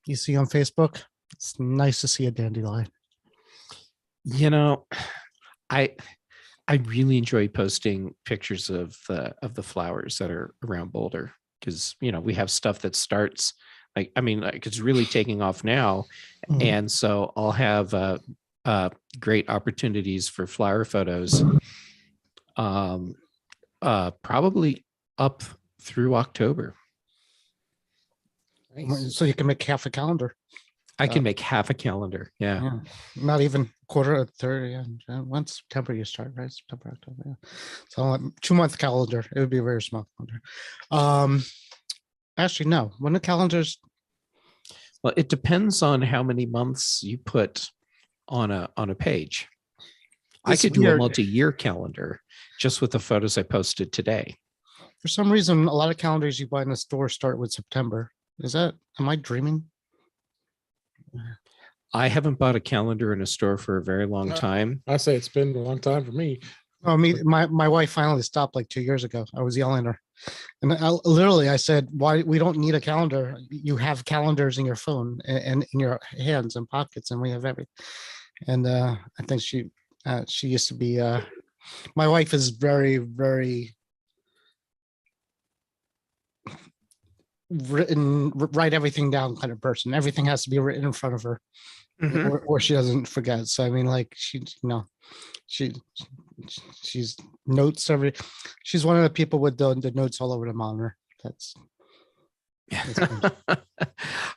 you see on Facebook. It's nice to see a dandelion. You know, I I really enjoy posting pictures of the flowers that are around Boulder because we have stuff that starts like it's really taking off now, Mhm. and so I'll have great opportunities for flower photos. Um, Probably up through October. Nice. So you can make half a calendar. I can make half a calendar. Yeah. Yeah, not even quarter, a third. Yeah, once September you start, right? September, October. Yeah. So 2 month calendar. It would be a very small calendar. Actually, no. When the calendars, Well, it depends on how many months you put on a page. I It's could do a weird. multi-year calendar just with the photos I posted today. For some reason, a lot of calendars you buy in the store start with September. Am I dreaming? I haven't bought a calendar in a store for a very long time. I say it's been a long time for me. Oh, my wife finally stopped like 2 years ago. I was yelling at her. And I said, why we don't need a calendar. You have calendars in your phone and in your hands and pockets, and we have everything. And I think she used to be my wife is very, very write everything down kind of person. Everything has to be written in front of her. Or she doesn't forget. So I mean, like she she's notes she's one of the people with the notes all over the monitor. That's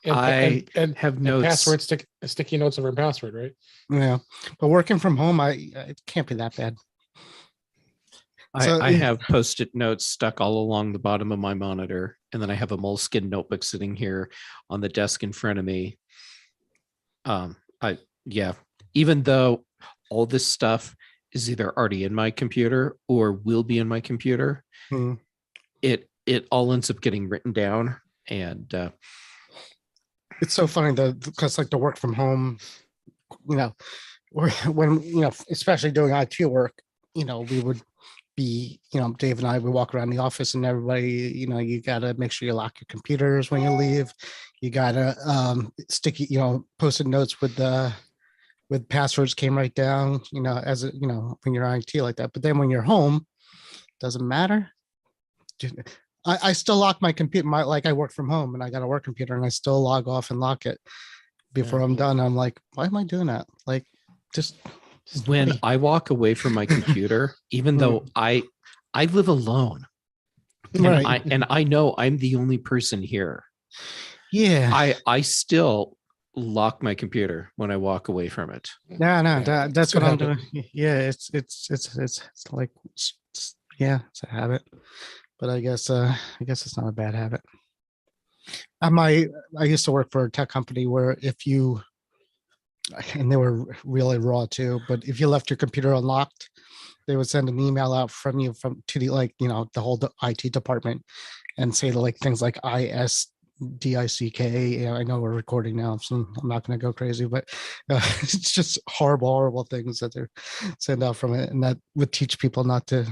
I have notes. Password sticky notes of her password, right? Yeah, but working from home, it can't be that bad. I have Post-it notes stuck all along the bottom of my monitor, and then I have a Moleskine notebook sitting here on the desk in front of me. Even though all this stuff is either already in my computer or will be in my computer, it all ends up getting written down. And it's so funny because like the work from home, when especially doing IT work, we would be, Dave and I would walk around the office and everybody, you gotta make sure you lock your computers when you leave. You gotta sticky, post-it notes with passwords came right down, as when you're IT like that. But then when you're home, doesn't matter. I still lock my computer. I work from home and I got a work computer and I still log off and lock it before I'm done. I'm like, why am I doing that? Like, just when I walk away from my computer, even though I live alone, and I know I'm the only person here. Yeah, I still lock my computer when I walk away from it. No, that's what I'm doing. Yeah, it's like it's a habit, but I guess it's not a bad habit. I used to work for a tech company where and they were really raw too, but if you left your computer unlocked, they would send an email out from you to the the whole IT department and say things like ISDICK. I know we're recording now, so I'm not going to go crazy, but it's just horrible things that they're sent out from it, and that would teach people not to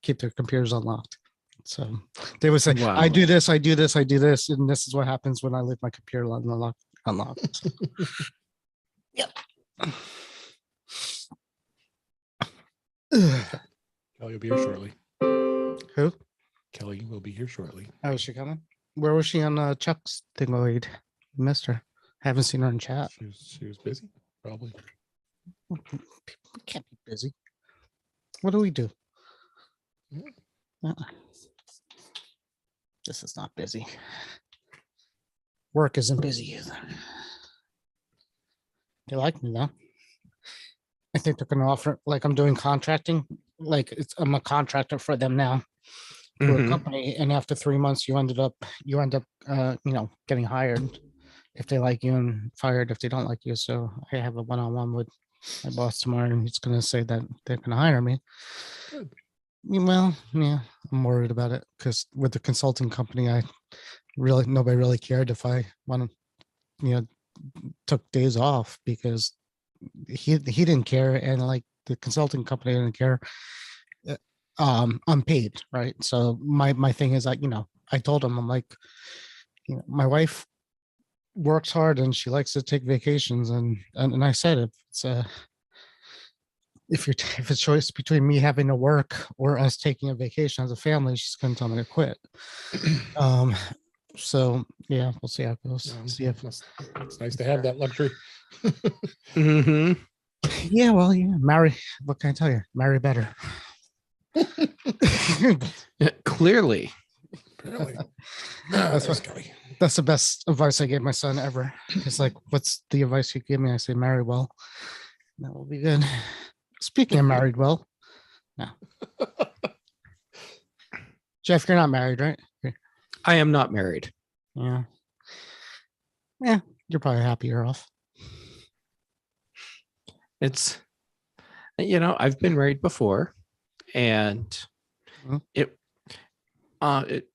keep their computers unlocked. So they would say, wow. I do this, and this is what happens when I leave my computer unlocked. Yep. Kelly will be here shortly. Who? Kelly will be here shortly. Oh, is she coming? Where was she on Chuck's thing? Missed her. Haven't seen her in chat. She was busy, probably. People can't be busy. What do we do? This is not busy. Work isn't busy either. They like me though. I think they're going to offer, I'm doing contracting. I'm a contractor for them now. For a company, and after 3 months you end up getting hired if they like you, and fired if they don't like you. So I have a one-on-one with my boss tomorrow, and he's going to say that they're going to hire me. Good. Well, yeah, I'm worried about it because with the consulting company, nobody really cared if I took days off, because he didn't care, and the consulting company didn't care. Unpaid, right? So my thing is I told him, I'm like, my wife works hard and she likes to take vacations. And I said, if it's if it's a choice between me having to work or us taking a vacation as a family, she's going to tell me to quit. So yeah, we'll see how it goes. See if It's nice to have that luxury. Mhm. yeah, well, yeah, marry. What can I tell you? Marry better. Clearly. Apparently. That's There's what- Kelly. That's the best advice I gave my son ever. It's like, what's the advice you give me? I say, marry well. That will be good. Speaking of married well, no. Jeff, you're not married, right? I am not married. Yeah. Yeah, you're probably happier off. It's, I've been married before, and Mhm. it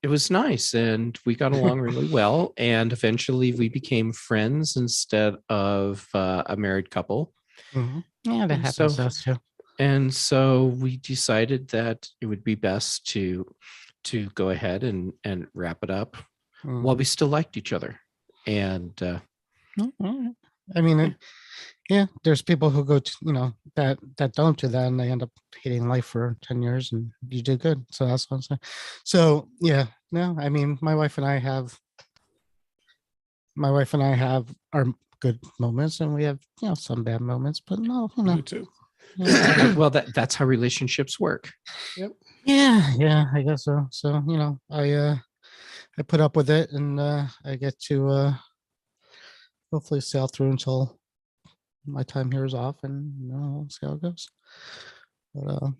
was nice, and we got along really well, and eventually we became friends instead of a married couple. Mhm. Yeah, that And happens so- to us too. And so we decided that it would be best to go ahead and wrap it up while Mhm. we still liked each other. And Mhm. I mean, yeah, there's people who go to, that don't do that and they end up hating life for 10 years and you did good. So that's what I'm saying. So yeah, no, I mean, my wife and I have our good moments and we have, some bad moments, but no, You too. yeah, well, that's how relationships work. yeah, I guess so. So, I put up with it and I get to hopefully sail through until my time here is off and we'll see how it goes. But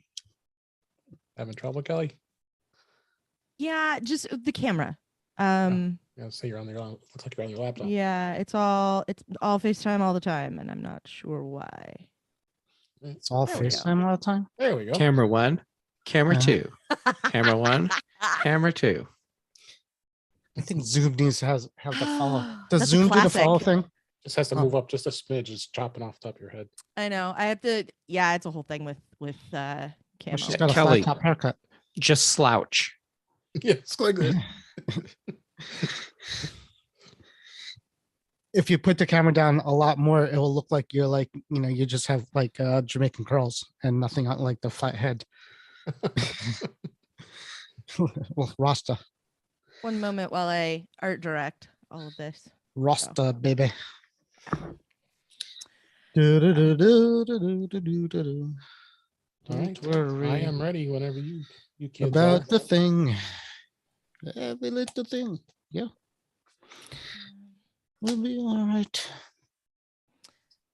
Having trouble, Kelly? Yeah, just the camera. Yeah, say you're on your looks like you're on your laptop. Yeah, it's all FaceTime all the time, and I'm not sure why. it's all There we go. FaceTime all the time. There we go. Camera one, camera Uh-huh. two, camera one, camera two. I think Zoom needs to have the follow. Does That's a Zoom do the follow classic. thing? Just has to Oh. move up just a smidge, just chopping off the top of your head. I know. I have to. Yeah, it's a whole thing with Well, camo. she's got a Kelly. flat top haircut. Just slouch. Yeah, it's like that. If you put the camera down a lot more, it will look like you're like, you just have like Jamaican curls and nothing on like the flat head. Well, Rasta. One moment while I art direct all of this. Rasta, baby. All right. Don't worry I am ready whenever you kids about are. the thing. Every little thing. Yeah. We'll be all right.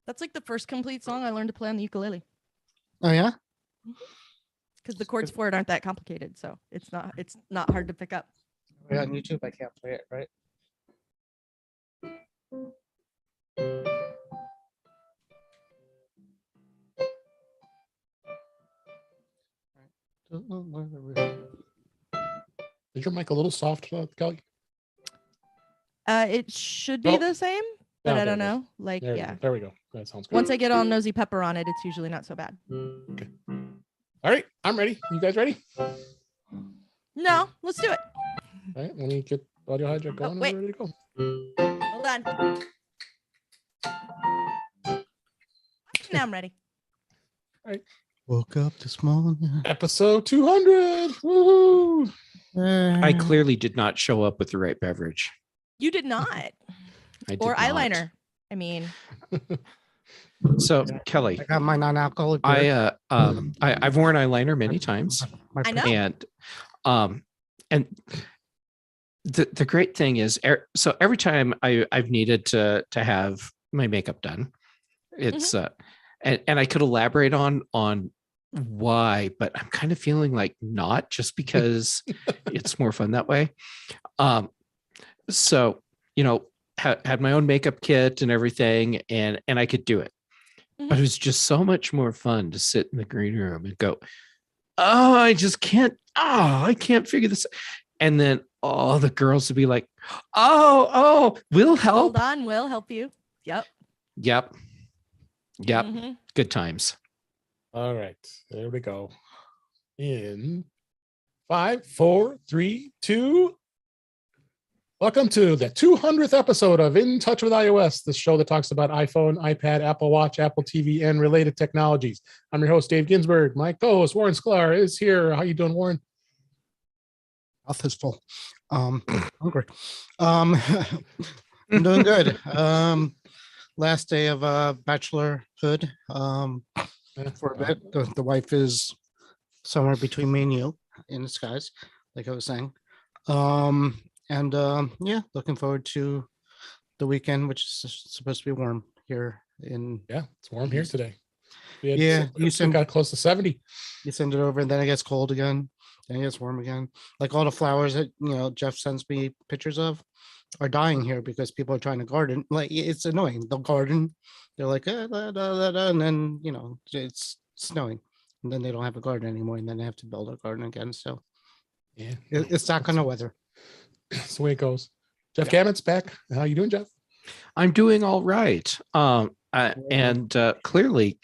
That's like the first complete song I learned to play on the ukulele Oh, yeah? because the chords for it aren't that complicated, so it's not hard to pick up. Yeah, on YouTube, I can't play it, right? Don't worry. Is your mic a little soft, Kelly? It should be Oh. the same, but Yeah, I don't there it is. know. Like, There, yeah. there we go. That sounds good. Once I get all nosy pepper on it, it's usually not so bad. All right, I'm ready. You guys ready? No, let's do it. All right, let me get audio hijack going. wait. And we're ready to go. Hold on. Now I'm ready. Woke up this morning. Episode 200. Woohoo! I clearly did not show up with the right beverage. You did not. I did Or not. eyeliner. I mean, So Kelly, I got my non-alcoholic beer. I've worn eyeliner many times, I know. and the great thing is, so every time I've needed to have my makeup done, it's and I could elaborate on why, but I'm kind of feeling like not, just because it's more fun that way. So had my own makeup kit and everything, and I could do it. But it was just so much more fun to sit in the green room and go, oh, I just can't. Oh, I can't figure this. And then all the girls would be like, oh, we'll help. Hold on, we'll help you. Yep. Yep. Mhm. Good times. All right, there we go. In 5, 4, 3, 2. Welcome to the 200th episode of In Touch with iOS, the show that talks about iPhone, iPad, Apple Watch, Apple TV, and related technologies. I'm your host, Dave Ginsburg. My co-host, Warren Sklar, is here. How you doing, Warren? Mouth is full. Hungry. I'm doing good. Last day of bachelorhood. For a bit. The wife is somewhere between me and you in the skies, like I was saying. Yeah, looking forward to the weekend, which is supposed to be warm here in. Yeah, it's warm here today. Yeah, you got close to 70. You send it over, and then it gets cold again. Then it gets warm again. Like all the flowers that Jeff sends me pictures of are dying here because people are trying to garden. Like it's annoying. They'll garden. They're like, and then it's snowing, and then they don't have a garden anymore, and then they have to build a garden again. So yeah, it's that kind of weather. That's the way it goes. Jeff Gammon's back. How you doing, Jeff? I'm doing all right. Clearly,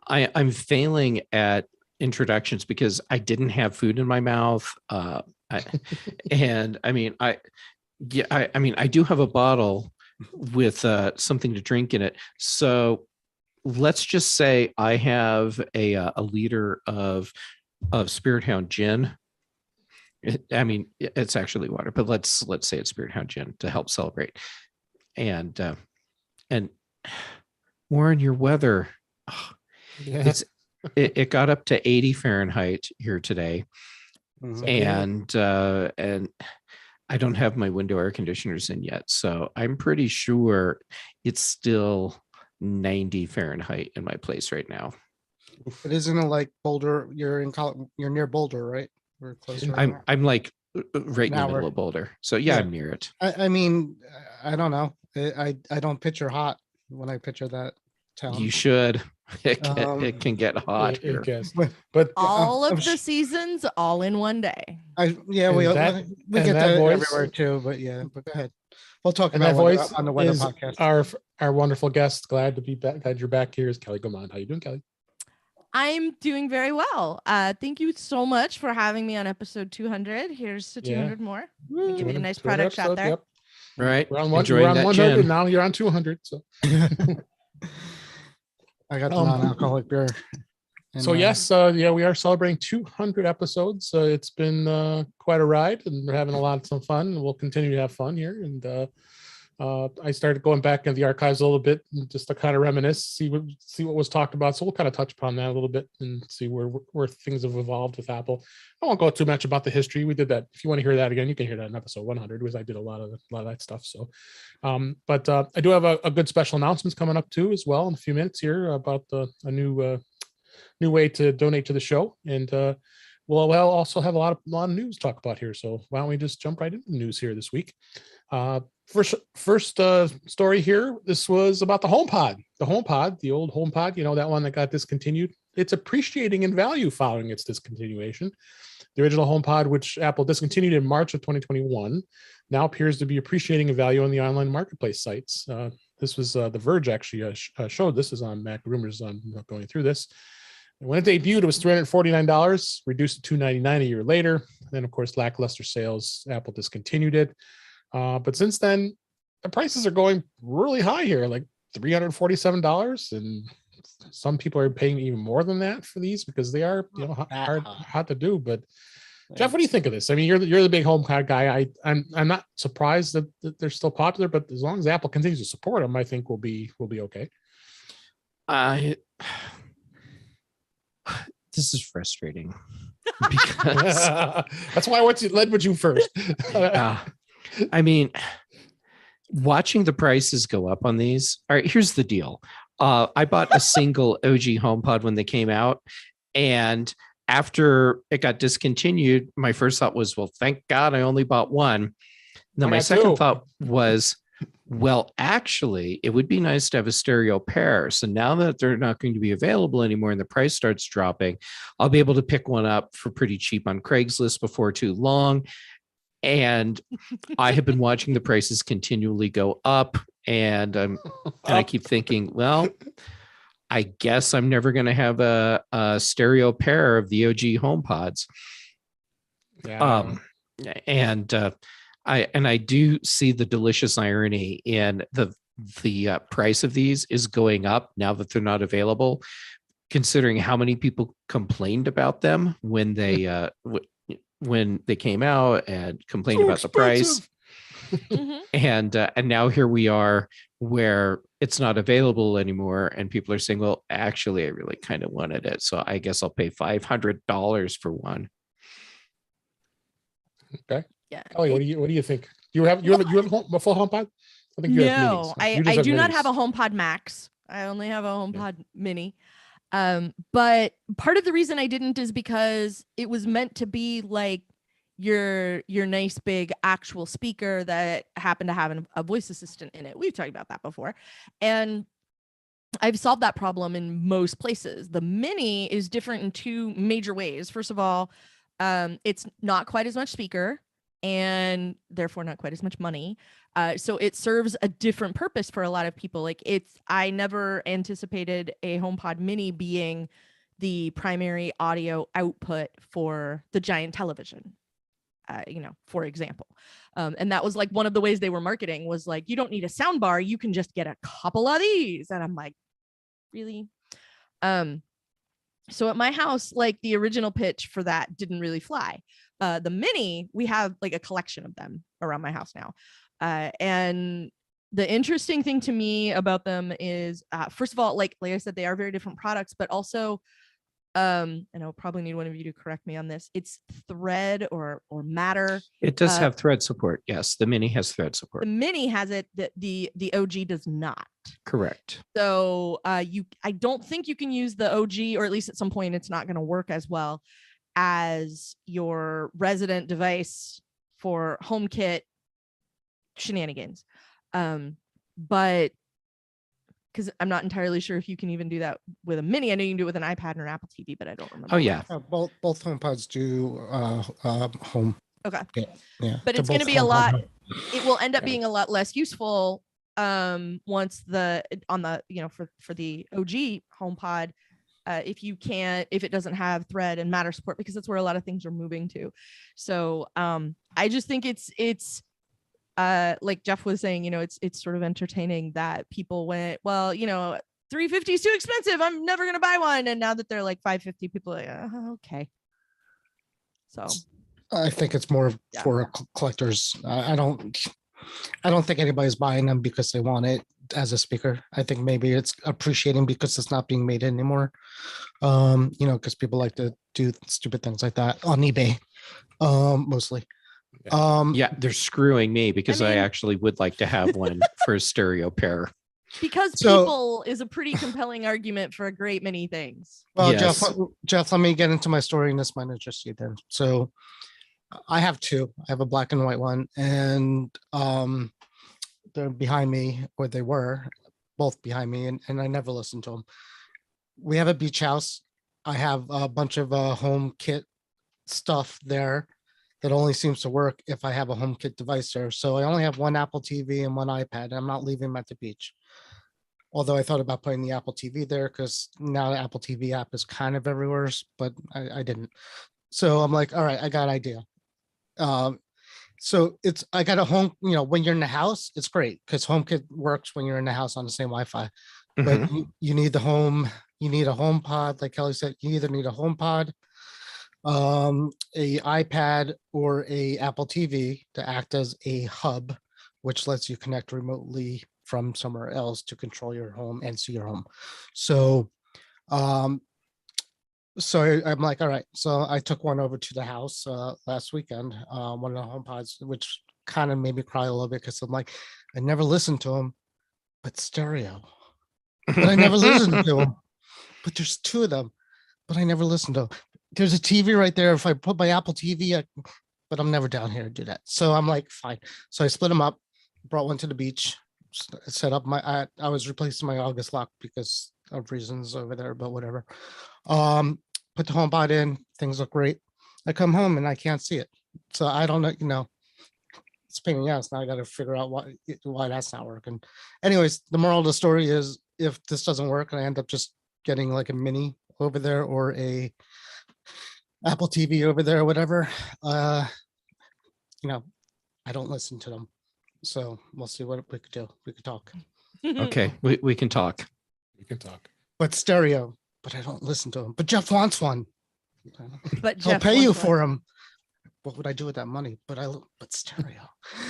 I'm failing at introductions because I didn't have food in my mouth. I do have a bottle with something to drink in it. So let's just say I have a liter of Spirit Hound gin. It's actually water, but let's say it's Spirit Hound gin to help celebrate. And Warren, your weather, it got up to 80 Fahrenheit here today. Mhm. And I don't have my window air conditioners in yet, so I'm pretty sure it's still 90 Fahrenheit in my place right now. It isn't like Boulder. You're near Boulder, right? We're closer. I'm like right in the An middle hour. of Boulder, so yeah, I'm near it. I mean, I don't know. I don't picture hot when I picture that town. You should. It can get hot here. But All of the seasons, all in one day. we get that everywhere too. But but go ahead. We'll talk about voice on the weather podcast. Our wonderful guest. Glad to be back. Glad you're back here. Is Kelly Gomond. How you doing, Kelly? I'm doing very well. Thank you so much for having me on episode 200. Here's to 200 more. Give me a nice product shot there. Yep. Right. We're on 100, and now you're on 200. So I got the non-alcoholic beer. So yes, we are celebrating 200 episodes. It's been quite a ride, and we're having a lot of fun. And we'll continue to have fun here. And I started going back into the archives a little bit, just to kind of reminisce, see what was talked about. So we'll kind of touch upon that a little bit and see where things have evolved with Apple. I won't go too much about the history. We did that. If you want to hear that again, you can hear that in episode 100, because I did a lot of that stuff. So, but I do have a good special announcements coming up too, as well, in a few minutes here about a new way to donate to the show, and we'll also have a lot of news to talk about here. So why don't we just jump right into the news here this week? First story here. This was about the HomePod. The old HomePod, that one that got discontinued. It's appreciating in value following its discontinuation. The original HomePod, which Apple discontinued in March of 2021, now appears to be appreciating in value on the online marketplace sites. This was The Verge actually showed this. Is on Mac Rumors. I'm going through this. And when it debuted, it was $349, reduced to $299 a year later. Then, of course, lackluster sales. Apple discontinued it. But since then, the prices are going really high here, like $347, and some people are paying even more than that for these because they are hard to do. But Jeff, what do you think of this? I mean, you're the big HomePod guy. I'm not surprised that they're still popular, but as long as Apple continues to support them, I think we'll be okay. This is frustrating because that's why I led with you first. I mean, watching the prices go up on these. All right, here's the deal. I bought a single OG HomePod when they came out, and after it got discontinued, my first thought was, well, thank God I only bought one. Now, my second thought was, well, actually, it would be nice to have a stereo pair. So now that they're not going to be available anymore and the price starts dropping, I'll be able to pick one up for pretty cheap on Craigslist before too long. And I have been watching the prices continually go up, and I keep thinking, well, I guess I'm never going to have a stereo pair of the OG HomePods. Yeah. I do see the delicious irony in the price of these is going up now that they're not available, considering how many people complained about them when they when they came out and complained about the price. And now here we are where it's not available anymore, and people are saying, well, actually I really kind of wanted it, so I guess I'll pay $500 for one. Okay. Yeah. Ellie, what do you think? You have a full HomePod? I think you have minis. I do not have a HomePod Max. I only have a HomePod Mini. But part of the reason I didn't is because it was meant to be like your nice big actual speaker that happened to have a voice assistant in it. We've talked about that before. And I've solved that problem in most places. The Mini is different in two major ways. First of all, it's not quite as much speaker and therefore not quite as much money. So it serves a different purpose for a lot of people. Like I never anticipated a HomePod Mini being the primary audio output for the giant television, for example. And that was like one of the ways they were marketing was like, you don't need a sound bar. You can just get a couple of these. And I'm like, really? So at my house, like the original pitch for that didn't really fly. The Mini, we have like a collection of them around my house now. And the interesting thing to me about them is, first of all, like I said, they are very different products, but also, and I'll probably need one of you to correct me on this. It's Thread or Matter. It does have Thread support. Yes, the Mini has Thread support. The Mini has it. The OG does not. Correct. So I don't think you can use the OG, or at least at some point it's not going to work as well as your resident device for HomeKit shenanigans. But because I'm not entirely sure if you can even do that with a Mini. I know you can do it with an iPad or an Apple TV, but I don't remember. Oh yeah, both HomePods do home. Okay. Yeah. But it's going to be a lot. It will end up being a lot less useful once for the OG HomePod, if it doesn't have Thread and Matter support, because that's where a lot of things are moving to. So I just think it's like Jeff was saying, it's sort of entertaining that people went, well, $350 is too expensive, I'm never gonna buy one, and now that they're like $550, people are like, okay. So I think it's more for collectors. I don't think anybody's buying them because they want it as a speaker. I think maybe it's appreciating because it's not being made anymore. Because people like to do stupid things like that on eBay, mostly. They're screwing me because I actually would like to have one for a stereo pair. Because people is a pretty compelling argument for a great many things. Well, yes. Jeff, let me get into my story, and this might interest you then. So I have two. I have a black and white one, and they're behind me, or they were both behind me, and I never listened to them. We have a beach house. I have a bunch of home kit stuff there that only seems to work if I have a HomeKit device there. So I only have one Apple TV and one iPad, and I'm not leaving them at the beach. Although I thought about putting the Apple TV there because now the Apple TV app is kind of everywhere, but I didn't. So I'm like, all right, I got an idea. So I got a home, when you're in the house, it's great because HomeKit works when you're in the house on the same Wi-Fi. But you need a HomePod, like Kelly said. You either need a HomePod, a iPad, or a Apple TV to act as a hub, which lets you connect remotely from somewhere else to control your home and see your home. So I'm like, all right. So I took one over to the house last weekend, one of the HomePods, which kind of made me cry a little bit because I'm like, I never listened to them, but stereo. But I never listened to them. But there's two of them, but I never listened to them. There's a TV right there. If I put my Apple TV, but I'm never down here to do that. So I'm like, fine. So I split them up, brought one to the beach, set up I was replacing my August lock because of reasons over there, but whatever. Put the HomePod in, things look great. I come home and I can't see it. So I don't know, it's a pain in the ass. Now I got to figure out why that's not working. Anyways, the moral of the story is if this doesn't work and I end up just getting like a Mini over there or a Apple TV over there or whatever, I I don't listen to them. So we'll see what we could do. We could talk. Okay, we can talk. We can talk. But stereo, but I don't listen to them. But Jeff wants one. But He'll Jeff pay you wants one. for them. What would I do with that money? But stereo.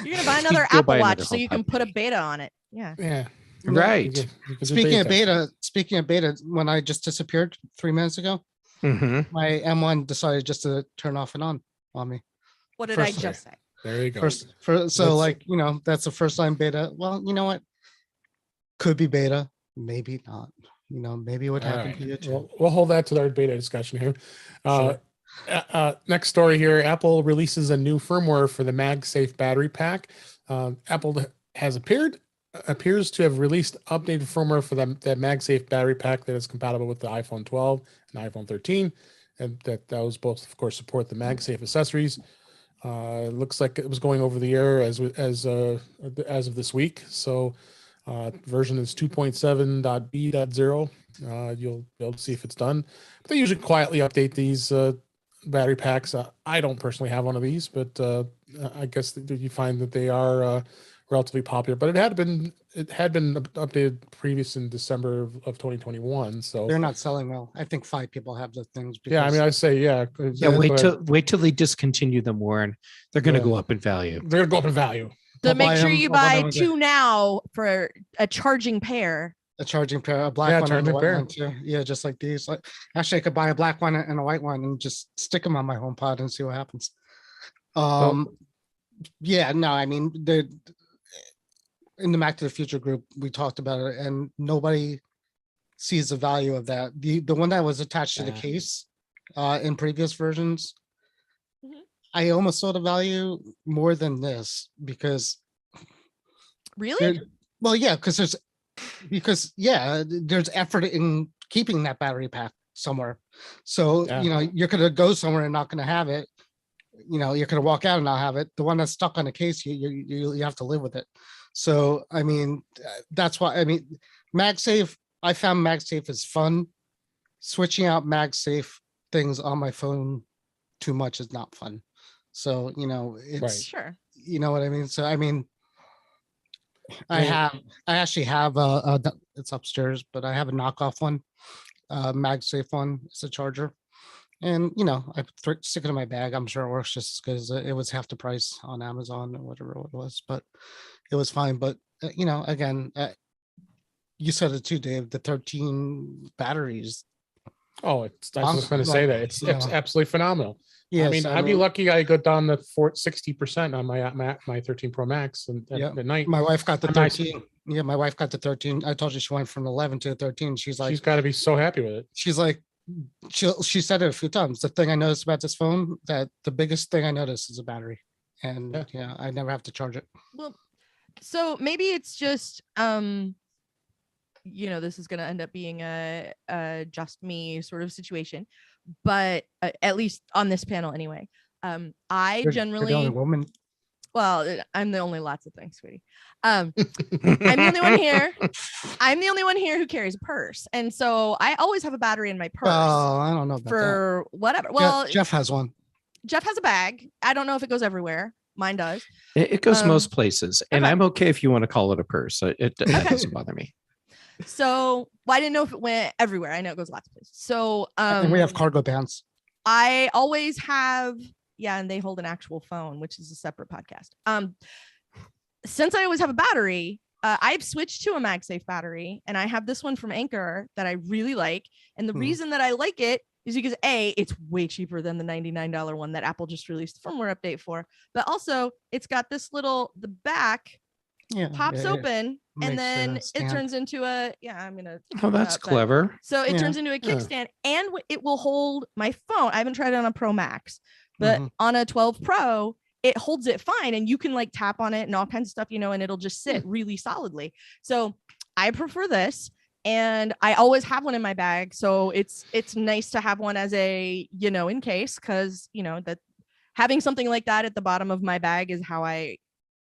You're gonna buy another Go Apple buy another Watch so you can HomePod put a mini. beta on it. Yeah. Yeah. Right. You can do Speaking of beta, when I just disappeared 3 minutes ago, Mhm. my M1 decided just to turn off and on me. What did First- I just say? There you go. So That's- like, that's the first time beta. Well, you know what? Could be beta, maybe not. Maybe it would All happen right. to you too. Well, we'll hold that to our beta discussion here. Sure. Next story here. Apple releases a new firmware for the Magsafe battery pack. Apple appears to have released updated firmware for that Magsafe battery pack that is compatible with the iPhone 12 and iPhone 13, and that those both, of course, support the Magsafe accessories. It looks like it was going over the air as of this week. So version is 2.7.b.0. You'll be able to see if it's done. But they usually quietly update these battery packs. I don't personally have one of these, but I guess that you find that they are relatively popular. But it had been updated previous in December of 2021. So They're not selling well. I think 5 people have the things. yeah, I mean, I say Yeah, wait till they discontinue them, Warren. They're going to go up in value. they're gonna go up in value. So I'll make buy sure 'em. you I'll buy buy them 2 now for a charging pair. a charging pair, a black Yeah, one and a charging white pair. one too. Yeah, just like these. Like, actually, I could buy a black one and a white one and just stick them on my HomePod and see what happens. Yeah, no, I mean, in the Mac to the Future group, we talked about it, and nobody sees the value of that. The one that was attached to the Yeah. case in previous versions, Mhm. I almost saw the value more than this because Really? well, yeah, there's effort in keeping that battery pack somewhere. So Yeah. you're gonna go somewhere and not gonna have it. You're gonna walk out and not have it. The one that's stuck on the case, you have to live with it. So I mean, that's why MagSafe. I found MagSafe is fun. Switching out MagSafe things on my phone too much is not fun. So it's Right. Sure. you know what I mean. So I mean, I Yeah. actually have it's upstairs, but I have a knockoff one, MagSafe one. It's a charger, and I stick it in my bag. I'm sure it works just because it was half the price on Amazon or whatever it was, but it was fine. But again, you said it too, Dave. The 13 batteries. Oh, I was just going to say that it's absolutely phenomenal. Yeah, I mean, I'd be lucky I got down to 60% on my 13 Pro Max at night. My wife got the I'm nice. 13. Yeah, my wife got the 13. I told you she went from 11 to 13. She's like, She's got to be so happy with it. she's like, she said it a few times. The thing I noticed about this phone, that the biggest thing I noticed is the battery, and Yeah. I never have to charge it. Well, so maybe it's just this is going to end up being a just me sort of situation, but at least on this panel anyway. I You're generally the only woman. Well, I'm the only lots of things, sweetie. I'm the only one here. I'm the only one here who carries a purse, and so I always have a battery in my purse Oh, I don't know about for whatever. that. Well, Jeff has one. Jeff has a bag. I don't know if it goes everywhere. Mine does. It goes most places, and okay. I'm okay if you want to call it a purse. That doesn't bother me. So I didn't know if it went everywhere. I know it goes lots of places. So And we have cargo pants. I always have, and they hold an actual phone, which is a separate podcast. Since I always have a battery, I've switched to a MagSafe battery, and I have this one from Anchor that I really like. And the reason that I like it is because it's way cheaper than the $99 one that Apple just released the firmware update for. But also, it's got this the back pops open, and then it turns into I'm gonna. Oh, that's clever. So it turns into a kickstand, and it will hold my phone. I haven't tried it on a Pro Max, but on a 12 Pro, it holds it fine, and you can like tap on it and all kinds of stuff, and it'll just sit really solidly. So I prefer this, and I always have one in my bag. So it's nice to have one as a in case, because that having something like that at the bottom of my bag is how I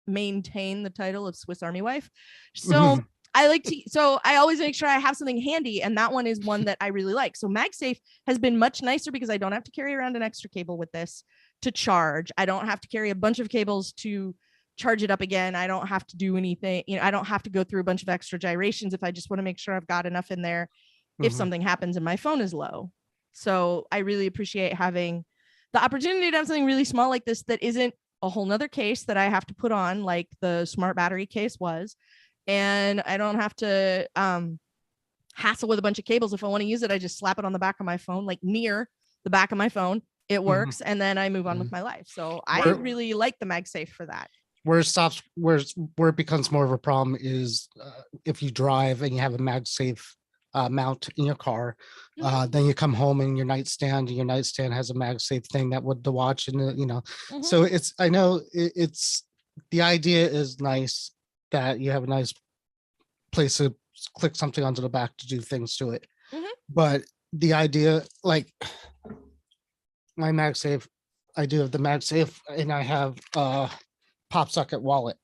maintain the title of Swiss Army wife. So I always make sure I have something handy, and that one is one that I really like. So MagSafe has been much nicer because I don't have to carry around an extra cable with this to charge. I don't have to carry a bunch of cables to charge it up again. I don't have to do anything. I don't have to go through a bunch of extra gyrations if I just want to make sure I've got enough in there if something happens and my phone is low. So I really appreciate having the opportunity to have something really small like this that isn't a whole nother case that I have to put on like the smart battery case was. And I don't have to hassle with a bunch of cables. If I want to use it, I just slap it on the back of my phone, like near the back of my phone. It works. And then I move on with my life. So I really like the MagSafe for that. Where it stops, where it becomes more of a problem is if you drive and you have a MagSafe mount in your car, then you come home and your nightstand has a MagSafe thing that would the watch and so I know it's the idea is nice that you have a nice place to click something onto the back to do things to it, but the idea, like my MagSafe, I do have the MagSafe and I have pop socket wallet,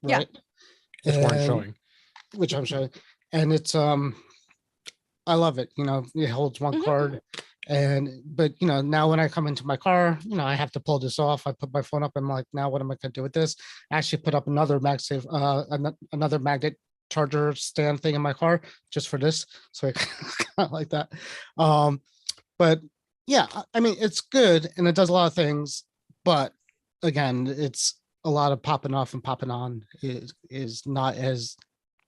right? Which we're showing, which I'm showing, and it's I love it. It holds one card, but now when I come into my car, I have to pull this off. I put my phone up. And I'm like, now what am I going to do with this? I actually put up another MagSafe, another magnet charger stand thing in my car just for this, so I kind of like that. But yeah, I mean it's good and it does a lot of things, but again, it's a lot of popping off and popping on is not as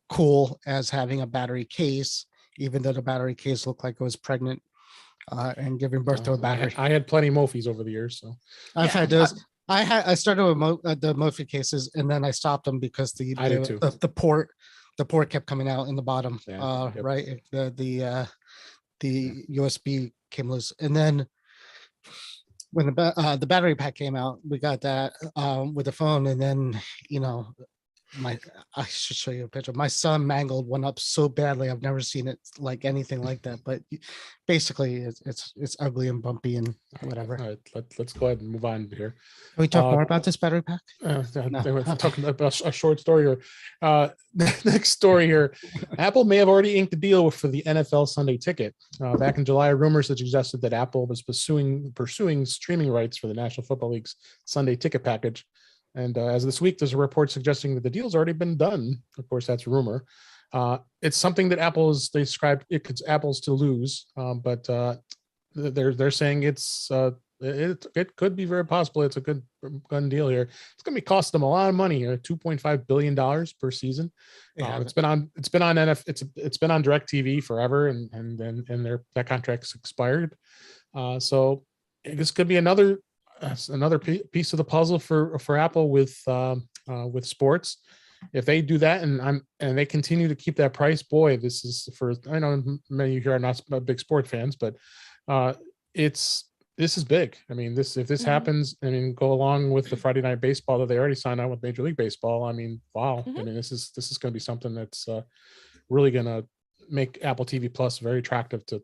cool as having a battery case, even though the battery case looked like it was pregnant and giving birth to a battery. I had plenty of Mofis over the years, so I've had those. I started with the Mofi cases and then I stopped them because the port kept coming out in the bottom. Right, the USB came loose, and then when the battery pack came out, we got that with the phone, and then I should show you a picture. My son mangled one up so badly. I've never seen it like anything like that. But basically, it's ugly and bumpy and whatever. All right, let's go ahead and move on here. Can we talk more about this battery pack? We're talking about a short story here. Next story here. Apple may have already inked a deal for the NFL Sunday Ticket. Back in July, rumors had suggested that Apple was pursuing streaming rights for the National Football League's Sunday Ticket package. And as this week, there's a report suggesting that the deal's already been done. Of course, that's a rumor. It's something that they described it's Apple's to lose, but they're saying it could be very possible. It's a good deal here. It's going to be costing them a lot of money here, $2.5 billion per season. It's been on DirecTV forever, and that contract's expired. So this could be another piece of the puzzle for Apple with sports. If they do that and they continue to keep that price, boy, this is I know many of you here are not big sport fans, but this is big. I mean, if this happens, I mean, go along with the Friday Night Baseball that they already signed on with Major League Baseball. I mean, wow. I mean, this is going to be something that's really going to make Apple TV Plus very attractive to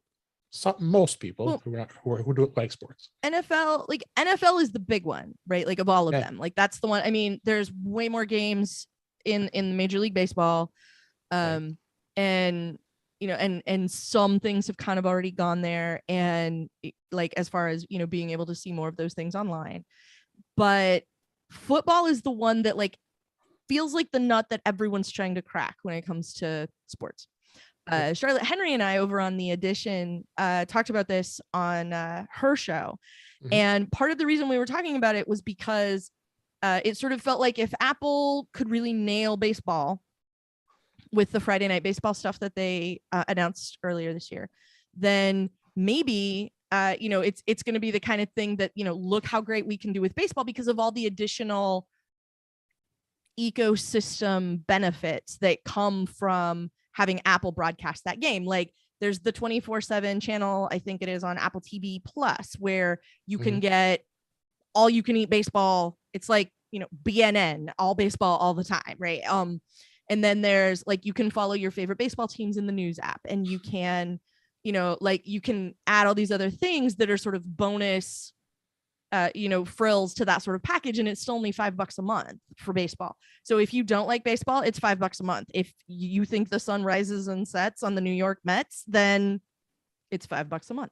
most people who do like sports. NFL is the big one, right? Like of all of them, like that's the one. I mean, there's way more games in Major League Baseball, and some things have kind of already gone there, and like as far as being able to see more of those things online, but football is the one that like feels like the nut that everyone's trying to crack when it comes to sports. Charlotte Henry and I over on The Edition talked about this on her show. And part of the reason we were talking about it was because it sort of felt like if Apple could really nail baseball with the Friday Night Baseball stuff that they announced earlier this year, then maybe it's going to be the kind of thing that look how great we can do with baseball because of all the additional ecosystem benefits that come from having Apple broadcast that game. Like there's the 24/7 channel, I think it is on Apple TV Plus, where you can get all you can eat baseball. It's like, BNN, all baseball all the time. Right. And then there's like, you can follow your favorite baseball teams in the news app, and you can, you can add all these other things that are sort of bonus frills to that sort of package, and it's still only $5 a month for baseball. So if you don't like baseball, it's $5 a month. If you think the sun rises and sets on the New York Mets, then it's $5 a month.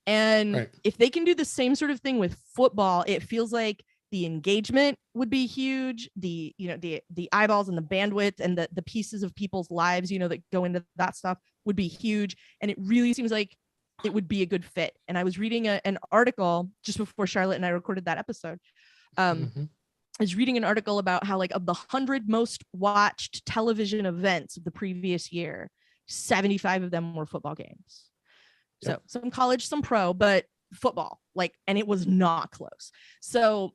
And if they can do the same sort of thing with football, it feels like the engagement would be huge. The, you know, the eyeballs and the bandwidth and the pieces of people's lives, you know, that go into that stuff would be huge. And it really seems like it would be a good fit. And I was reading an article just before Charlotte and I recorded that episode. I was reading an article about how, like, of the 100 most watched television events of the previous year, 75 of them were football games. So some college, some pro, but football, like, and it was not close. So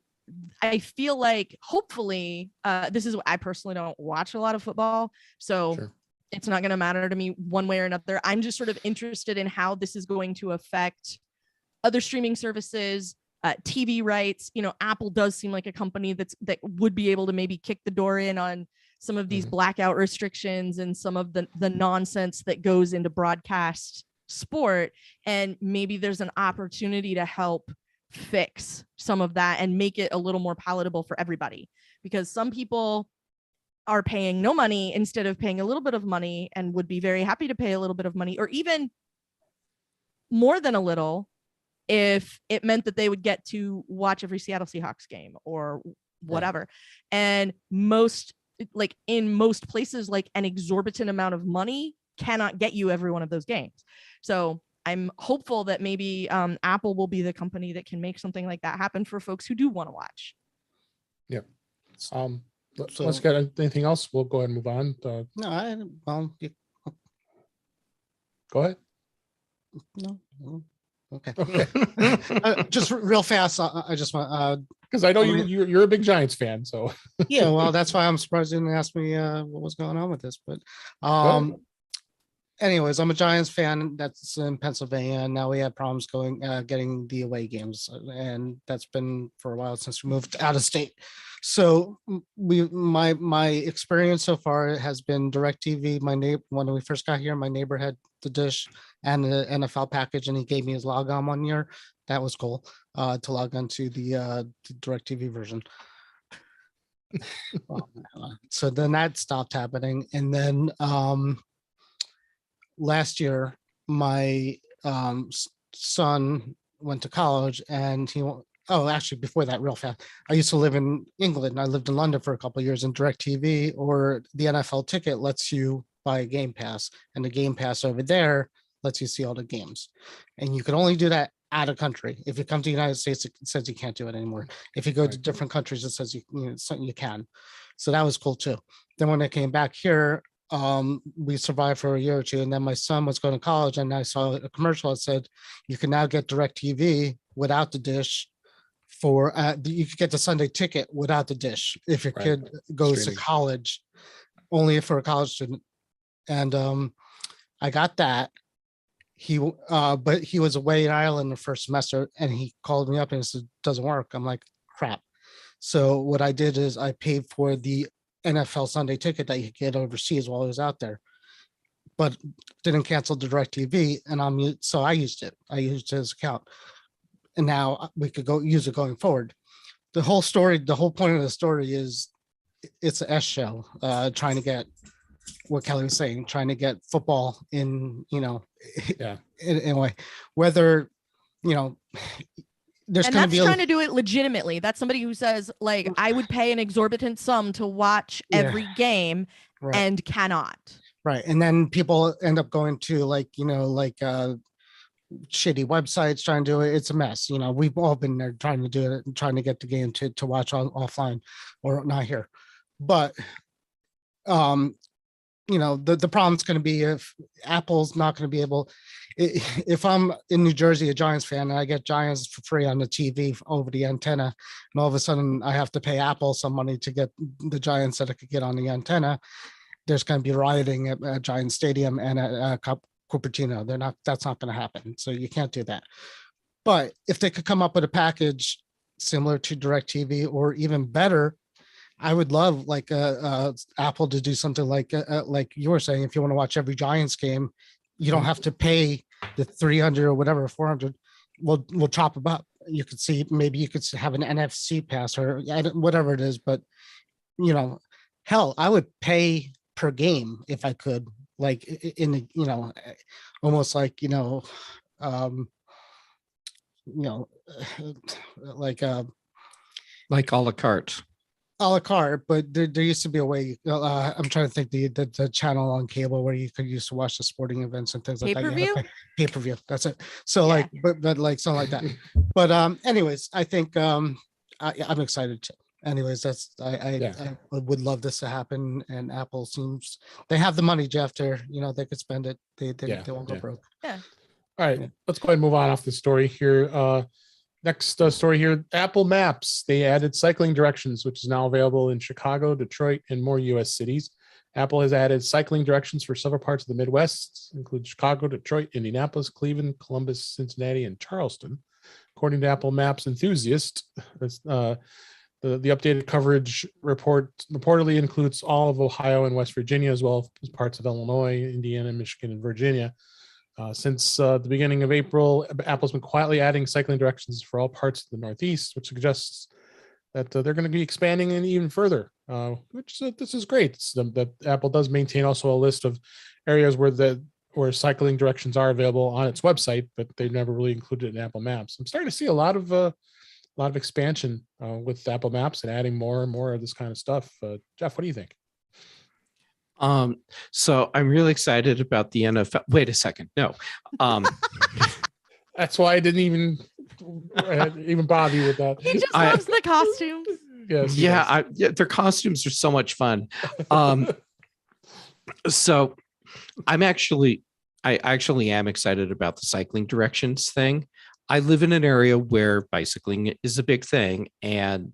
I feel like hopefully this is what I personally don't watch a lot of football. So it's not going to matter to me one way or another. I'm just sort of interested in how this is going to affect other streaming services, TV rights. You know, Apple does seem like a company that would be able to maybe kick the door in on some of these blackout restrictions and some of the nonsense that goes into broadcast sport. And maybe there's an opportunity to help fix some of that and make it a little more palatable for everybody, because some people are paying no money instead of paying a little bit of money and would be very happy to pay a little bit of money, or even more than a little, if it meant that they would get to watch every Seattle Seahawks game or whatever. And in most places, like, an exorbitant amount of money cannot get you every one of those games. So I'm hopeful that maybe Apple will be the company that can make something like that happen for folks who do want to watch. Yeah. Let's get anything else. We'll go ahead and move on. Go ahead. No. Okay. Just real fast. I just want because I know you're a big Giants fan. So yeah, well, that's why I'm surprised you didn't ask me what was going on with this. But anyways, I'm a Giants fan. That's in Pennsylvania. And now we have problems getting the away games, and that's been for a while since we moved out of state. So my experience so far has been DirecTV. When we first got here, my neighbor had the dish and the NFL package, and he gave me his log on 1 year. That was cool to log on to the DirecTV version. So then that stopped happening, and then last year, my son went to college, and actually before that, real fast, I used to live in England. I lived in London for a couple of years, and DirecTV or the NFL ticket lets you buy a Game Pass, and the Game Pass over there lets you see all the games. And you can only do that out of country. If you come to the United States, it says you can't do it anymore. If you go to different countries, it says you can. So that was cool too. Then when I came back here, we survived for a year or two, and then my son was going to college, and I saw a commercial that said you can now get DirecTV without the dish for you could get the Sunday ticket without the dish if your kid goes to college, only for a college student. And I got that. But he was away in Ireland the first semester, and he called me up and said, "Doesn't work." I'm like, crap. So what I did is I paid for the NFL Sunday ticket that you could get overseas while I was out there, but didn't cancel the DirecTV, and so I used it. I used his account, and now we could go use it going forward. The whole point of the story is it's an S show, trying to get what Kelly was saying, trying to get football in, in a way, whether, there's going to be trying to do it legitimately. That's somebody who says, like, I would pay an exorbitant sum to watch every game and cannot. Right. And then people end up going to shitty websites trying to do it. It's a mess. We've all been there trying to do it and trying to get the game to watch offline or not here. But, the problem's going to be if Apple's not going to be able, if I'm in New Jersey, a Giants fan, and I get Giants for free on the TV over the antenna, and all of a sudden I have to pay Apple some money to get the Giants that I could get on the antenna, there's going to be rioting at Giant Stadium and at Cupertino. That's not going to happen. So you can't do that. But if they could come up with a package similar to DirecTV or even better, I would love Apple to do something like you were saying. If you want to watch every Giants game, you don't have to pay the 300 or whatever, 400. We'll chop them up. You could see, maybe you could have an NFC pass or whatever it is. But hell, I would pay per game if I could, like in the, almost like like Like a la carte. a la carte, but there used to be a way. I'm trying to think the channel on cable where you could used to watch the sporting events and things like that. Pay-per-view? Pay-per-view. That's it. So Yeah. like, but like something like that. But anyways, I think I'm excited too. Anyways, I would love this to happen, and Apple seems they have the money, Jeff. They could spend it. They won't go broke. Yeah. All right, Yeah. let's go ahead and move on off the story here. Next story here, Apple Maps. They added cycling directions, which is now available in Chicago, Detroit, and more U.S. cities. Apple has added cycling directions for several parts of the Midwest, include Chicago, Detroit, Indianapolis, Cleveland, Columbus, Cincinnati, and Charleston. According to Apple Maps enthusiast, the updated coverage report reportedly includes all of Ohio and West Virginia, as well as parts of Illinois, Indiana, Michigan, and Virginia. Since the beginning of April, Apple's been quietly adding cycling directions for all parts of the Northeast, which suggests that they're going to be expanding in even further, which this is great. That Apple does maintain also a list of areas where cycling directions are available on its website, but they've never really included it in Apple Maps. I'm starting to see a lot of expansion with Apple Maps and adding more and more of this kind of stuff. Jeff, what do you think? So I'm really excited about the NFL. Wait a second. No. That's why I didn't even bother you with that. He just loves the costumes. Yes. Yeah, their costumes are so much fun. So I actually am excited about the cycling directions thing. I live in an area where bicycling is a big thing, and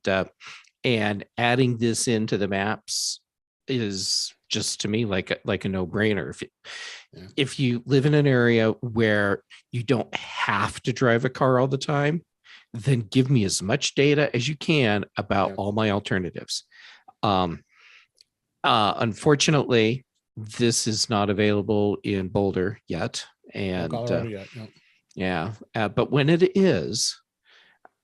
adding this into the maps is just, to me, like a no-brainer. If you live in an area where you don't have to drive a car all the time, then give me as much data as you can about all my alternatives. Unfortunately, this is not available in Boulder yet, and but when it is,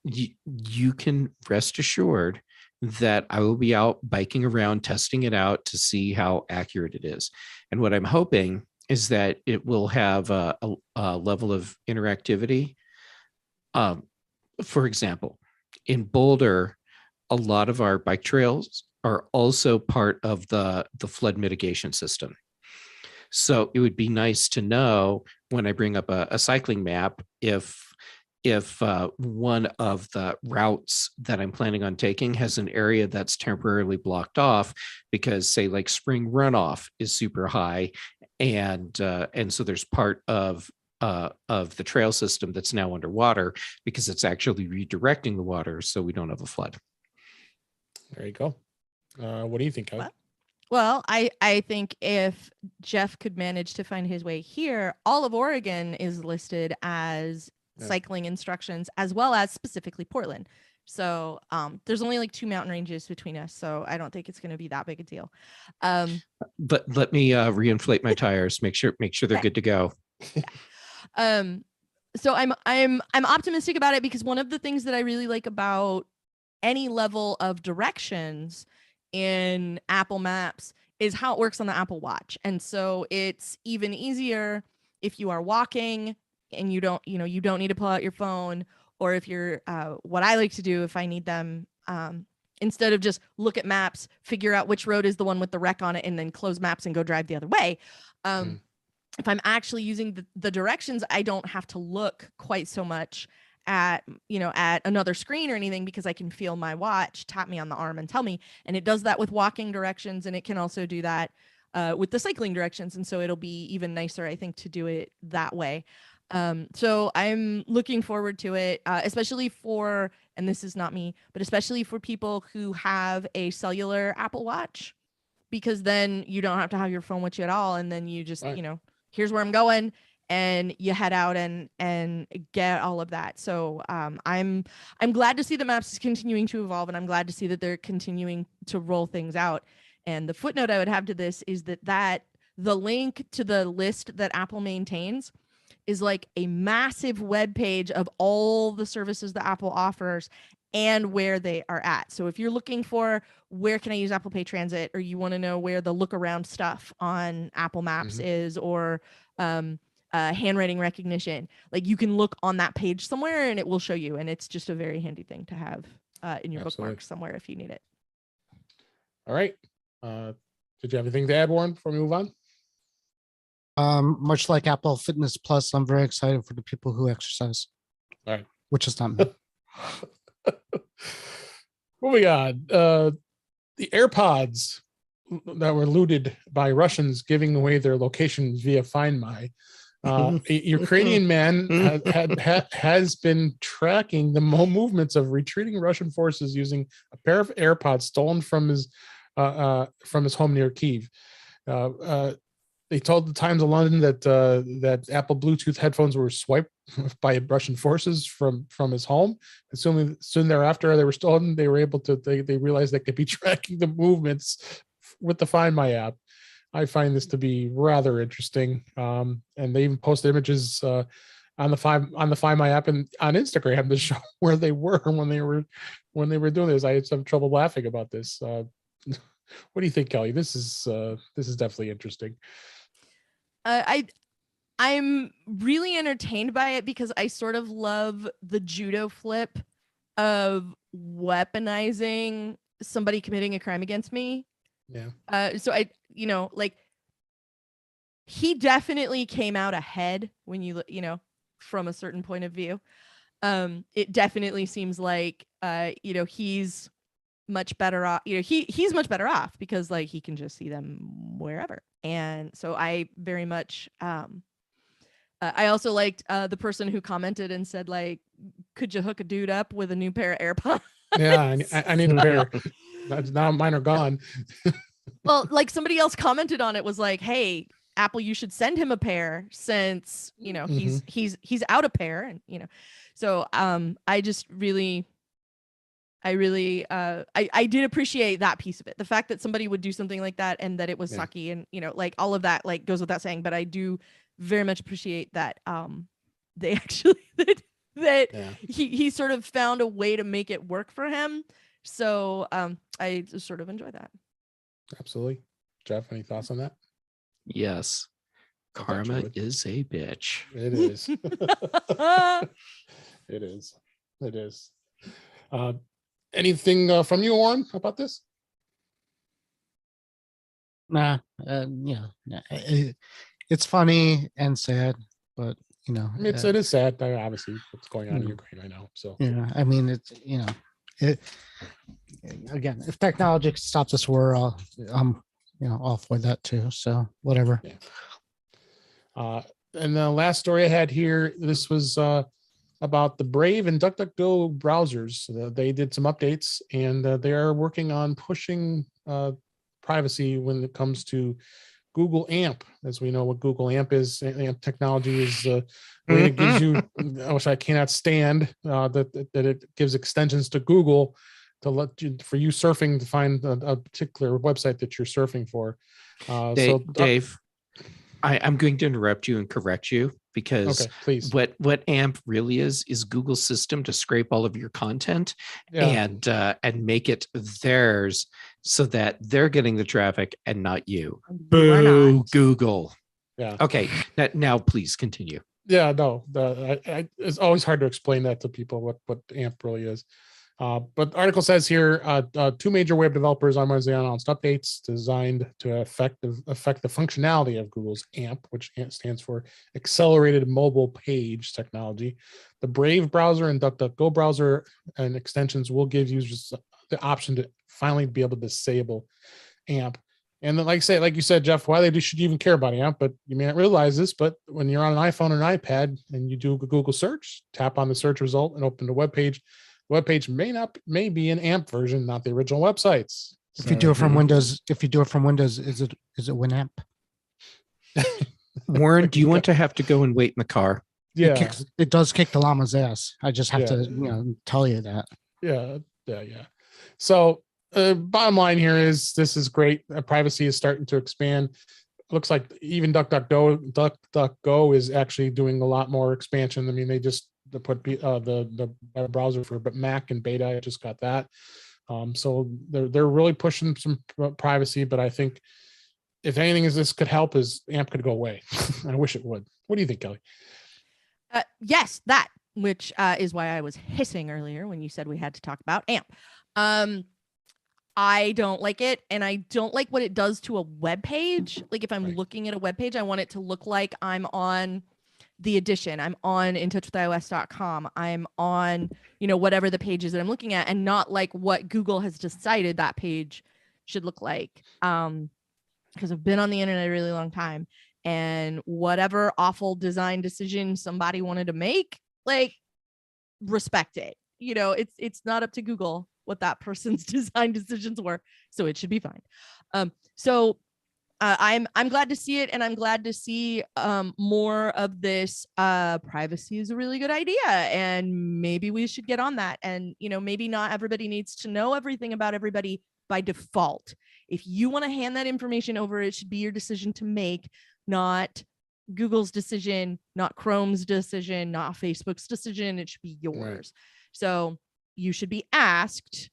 you can rest assured that I will be out biking around, testing it out to see how accurate it is. And what I'm hoping is that it will have a level of interactivity. For example, in Boulder, a lot of our bike trails are also part of the flood mitigation system. So it would be nice to know when I bring up a cycling map, if one of the routes that I'm planning on taking has an area that's temporarily blocked off because, say, like spring runoff is super high, and so there's part of the trail system that's now underwater because it's actually redirecting the water so we don't have a flood. There you go. What do you think, Kelly? Well, I think if Jeff could manage to find his way here, all of Oregon is listed as cycling instructions, as well as specifically Portland. So there's only like 2 mountain ranges between us, so I don't think it's going to be that big a deal. But let me reinflate my tires. Make sure they're good to go. Yeah. So I'm optimistic about it, because one of the things that I really like about any level of directions in Apple Maps is how it works on the Apple Watch. And so it's even easier if you are walking and you don't need to pull out your phone, or if you're what I like to do if I need them, instead of just look at maps, figure out which road is the one with the wreck on it, and then close maps and go drive the other way. If I'm actually using the directions, I don't have to look quite so much at another screen or anything, because I can feel my watch tap me on the arm and tell me. And it does that with walking directions, and it can also do that with the cycling directions. And so it'll be even nicer, I think, to do it that way. So I'm looking forward to it, especially for, and this is not me, but especially for people who have a cellular Apple Watch, because then you don't have to have your phone with you at all. And then you just, here's where I'm going, and you head out and get all of that. So I'm glad to see the maps is continuing to evolve, and I'm glad to see that they're continuing to roll things out. And the footnote I would have to this is that the link to the list that Apple maintains is like a massive web page of all the services that Apple offers and where they are at. So if you're looking for where can I use Apple Pay Transit, or you want to know where the look around stuff on Apple Maps is, or handwriting recognition, like you can look on that page somewhere and it will show you. And it's just a very handy thing to have in your Absolutely. bookmarks somewhere if you need it. All right. Did you have anything to add, Warren, before we move on? Much like Apple Fitness Plus, I'm very excited for the people who exercise. All right. Which is not me. Moving on. The AirPods that were looted by Russians giving away their locations via Find My. A Ukrainian man has been tracking the movements of retreating Russian forces using a pair of AirPods stolen from his home near Kyiv. They told the Times of London that Apple Bluetooth headphones were swiped by Russian forces from his home. Soon thereafter, they were stolen. They were able to. They realized they could be tracking the movements with the Find My app. I find this to be rather interesting. And they even post images on the Find My app and on Instagram to show where they were when they were doing this. I had some trouble laughing about this. What do you think, Kelly? This is definitely interesting. I'm really entertained by it because I sort of love the judo flip of weaponizing somebody committing a crime against me. Yeah. So he definitely came out ahead when you from a certain point of view. It definitely seems like he's much better off. He's much better off because like he can just see them wherever. And so I very much I also liked the person who commented and said like, could you hook a dude up with a new pair of AirPods? Yeah, I need a pair. Now mine are gone. Well, like somebody else commented on it was like, hey, Apple, you should send him a pair since he's out a pair, and so I just really I did appreciate that piece of it, the fact that somebody would do something like that and that it was sucky, and like all of that like goes without saying, but I do very much appreciate that they actually he sort of found a way to make it work for him. So I just sort of enjoy that. Absolutely. Jeff, any thoughts on that? Yes. Karma is a bitch. It is. It is. Anything from you, Warren, about this? Nah, it's funny and sad, but it is sad. Obviously, what's going on in Ukraine right now. So yeah, I mean, it's again, if technology can stop this war, I'm all for that too. So whatever. Yeah. And the last story I had here, this was about the Brave and DuckDuckGo browsers. They did some updates, and they are working on pushing privacy when it comes to Google AMP. As we know what Google AMP is, AMP technology is the way it gives you, which I cannot stand, that it gives extensions to Google to for you surfing to find a particular website that you're surfing for. Dave, I'm going to interrupt you and correct you, because please. What AMP really is Google's system to scrape all of your content and make it theirs, so that they're getting the traffic and not you. Boo, Google. Yeah. Okay. Now please continue. Yeah, no, it's always hard to explain that to people what AMP really is. But the article says here, two major web developers on Wednesday announced updates designed to affect the functionality of Google's AMP, which stands for Accelerated Mobile Page Technology. The Brave browser and DuckDuckGo browser and extensions will give users the option to finally be able to disable AMP. And then, like you said, Jeff, why should you even care about AMP? But you may not realize this, but when you're on an iPhone or an iPad and you do a Google search, tap on the search result and open the web page. The web page may be an AMP version, not the original websites. If you do it from Windows, is it Winamp? Warren, do you want to have to go and wait in the car? Yeah, it does kick the llama's ass. I just have to tell you that. Yeah. So bottom line here is this is great. Privacy is starting to expand. Looks like even DuckDuckGo is actually doing a lot more expansion. I mean, they just put the web browser for Mac and beta. I just got that. So they're really pushing some privacy. But I think if anything this could help, is AMP could go away. I wish it would. What do you think, Kelly? Yes, that which is why I was hissing earlier when you said we had to talk about AMP. I don't like it, and I don't like what it does to a web page. Like if I'm looking at a web page, I want it to look like I'm on the edition, I'm on IntouchWithIOS.com, I'm on, whatever the pages that I'm looking at, and not like what Google has decided that page should look like. Because I've been on the internet a really long time, and whatever awful design decision somebody wanted to make, like, respect it. It's not up to Google what that person's design decisions were, so it should be fine. I'm glad to see it, and I'm glad to see more of this. Privacy is a really good idea, and maybe we should get on that. And maybe not everybody needs to know everything about everybody by default. If you want to hand that information over, it should be your decision to make, not Google's decision, not Chrome's decision, not Facebook's decision. It should be yours. So you should be asked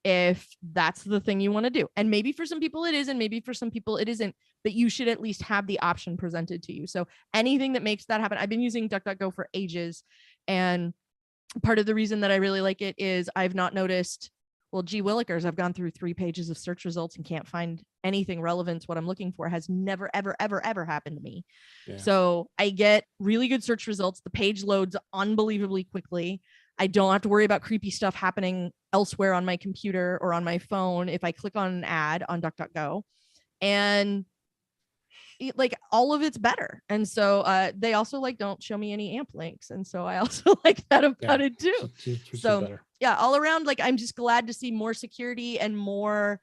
if that's the thing you want to do. And maybe for some people it is, and maybe for some people it isn't, but you should at least have the option presented to you. So anything that makes that happen. I've been using DuckDuckGo for ages, and part of the reason that I really like it is I've not noticed, well, gee willikers, I've gone through 3 pages of search results and can't find anything relevant to what I'm looking for. Has never, ever, ever, ever happened to me. Yeah. So I get really good search results. The page loads unbelievably quickly. I don't have to worry about creepy stuff happening elsewhere on my computer or on my phone if I click on an ad on DuckDuckGo. And like all of it's better. And so they also like don't show me any AMP links. And so I also like that about it too. So yeah, all around, like I'm just glad to see more security and more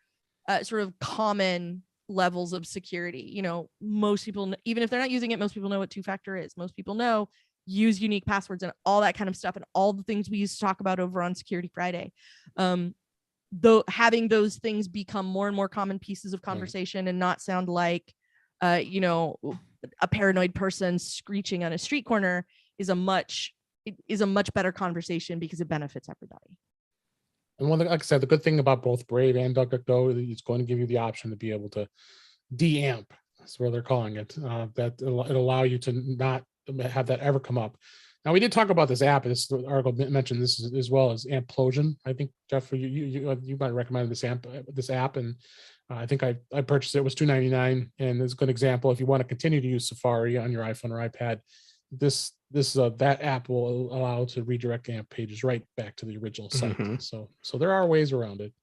sort of common levels of security. Most people, even if they're not using it, most people know what 2-factor is. Most people know use unique passwords and all that kind of stuff, and all the things we used to talk about over on Security Friday. Though having those things become more and more common pieces of conversation and not sound like a paranoid person screeching on a street corner is a much better conversation because it benefits everybody. And like I said, the good thing about both Brave and DuckDuckGo is it's going to give you the option to be able to de-amp. That's what they're calling it. That it'll allow you to not have that ever come up. Now, we did talk about this app. This article mentioned this as well as Amplosion. I think, Jeff, you might recommend this app, and I think I purchased it. It was $2.99, and it's a good example. If you want to continue to use Safari on your iPhone or iPad, that app will allow to redirect AMP pages right back to the original site. Mm-hmm. So there are ways around it.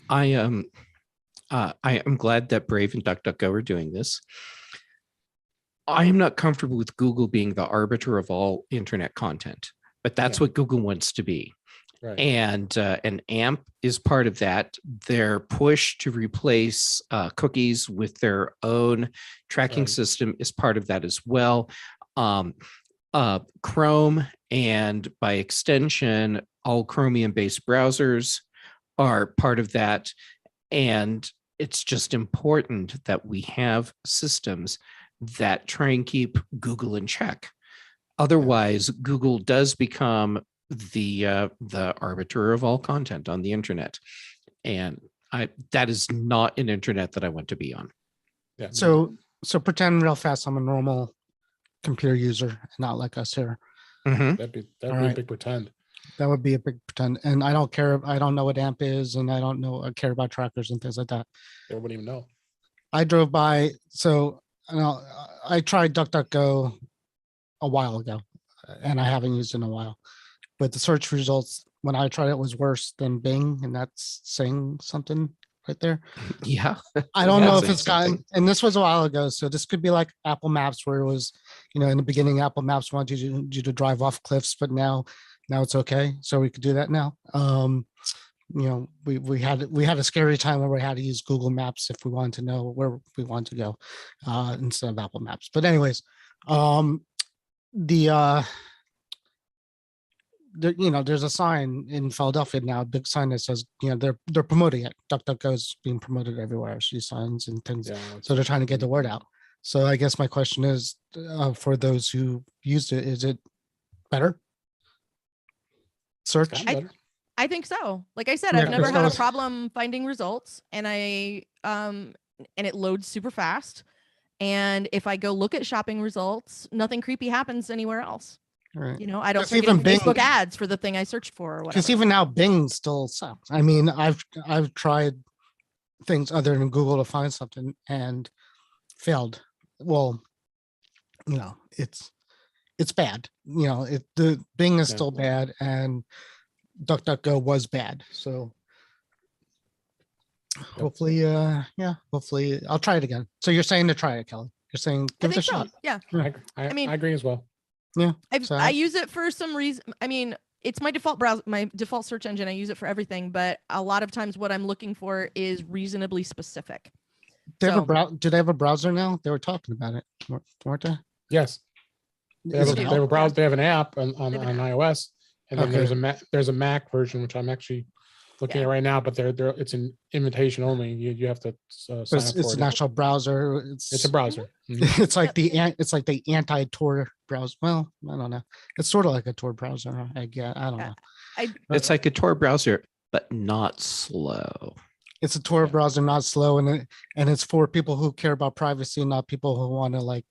I am glad that Brave and DuckDuckGo are doing this. I am not comfortable with Google being the arbiter of all internet content, but that's what Google wants to be. Right. And AMP is part of that. Their push to replace cookies with their own tracking system is part of that as well. Chrome, and by extension, all Chromium-based browsers are part of that. And it's just important that we have systems that try and keep Google in check. Otherwise, Google does become the arbiter of all content on the internet, and that is not an internet that I want to be on. Yeah. So pretend real fast I'm a normal computer user, not like us here. Mm-hmm. That'd be a big pretend. That would be a big pretend, and I don't care. I don't know what AMP is, and I care about trackers and things like that. They wouldn't even know. I drove by, so I tried DuckDuckGo a while ago, and I haven't used it in a while. But the search results when I tried it was worse than Bing, and that's saying something right there. Yeah, I don't know if it's gotten, and this was a while ago, so this could be like Apple Maps, where it was, in the beginning, Apple Maps wanted you to drive off cliffs, but now it's okay, so we could do that now. We had a scary time where we had to use Google Maps if we wanted to know where we wanted to go, instead of Apple Maps. But anyways, there's a sign in Philadelphia now, a big sign that says, they're promoting it. DuckDuckGo is being promoted everywhere. These signs and things, so they're trying to get the word out. So I guess my question is, for those who used it, is it better? Search. I think so. Like I said, I've never had a problem finding results, and and it loads super fast. And if I go look at shopping results, nothing creepy happens anywhere else. Right. You know, I don't Because start even getting Bing- Facebook ads for the thing I searched for or whatever. Because even now, Bing still sucks. I mean, I've tried things other than Google to find something and failed. Well, you know, it's bad. You know, the Bing is Yeah. still bad, and DuckDuckGo was bad. So hopefully, hopefully I'll try it again. So you're saying to try it, Kelly? You're saying I give it a think so. shot. Yeah. I mean- I agree as well. Yeah. I I- use it for some reason. I mean, it's my default browser, my default search engine. I use it for everything, but a lot of times what I'm looking for is reasonably specific. They have So- a do they have a browser now? They were talking about it, weren't they? Yes, they Is have, it they out? have a browser. They have an app on They have an app. iOS, and then Okay. there's a Mac version, which I'm actually looking Yeah. at right now. But it's an invitation only. You have to sign But up it's for an it. actual browser. It's a browser. Mhm. It's like it's like the anti-Tor browser. Well, I don't know. It's sort of like a Tor browser. I guess I don't Yeah. know. It's like a Tor browser, but not slow. It's a Tor Yeah. browser, not slow, and it's for people who care about privacy, not people who want to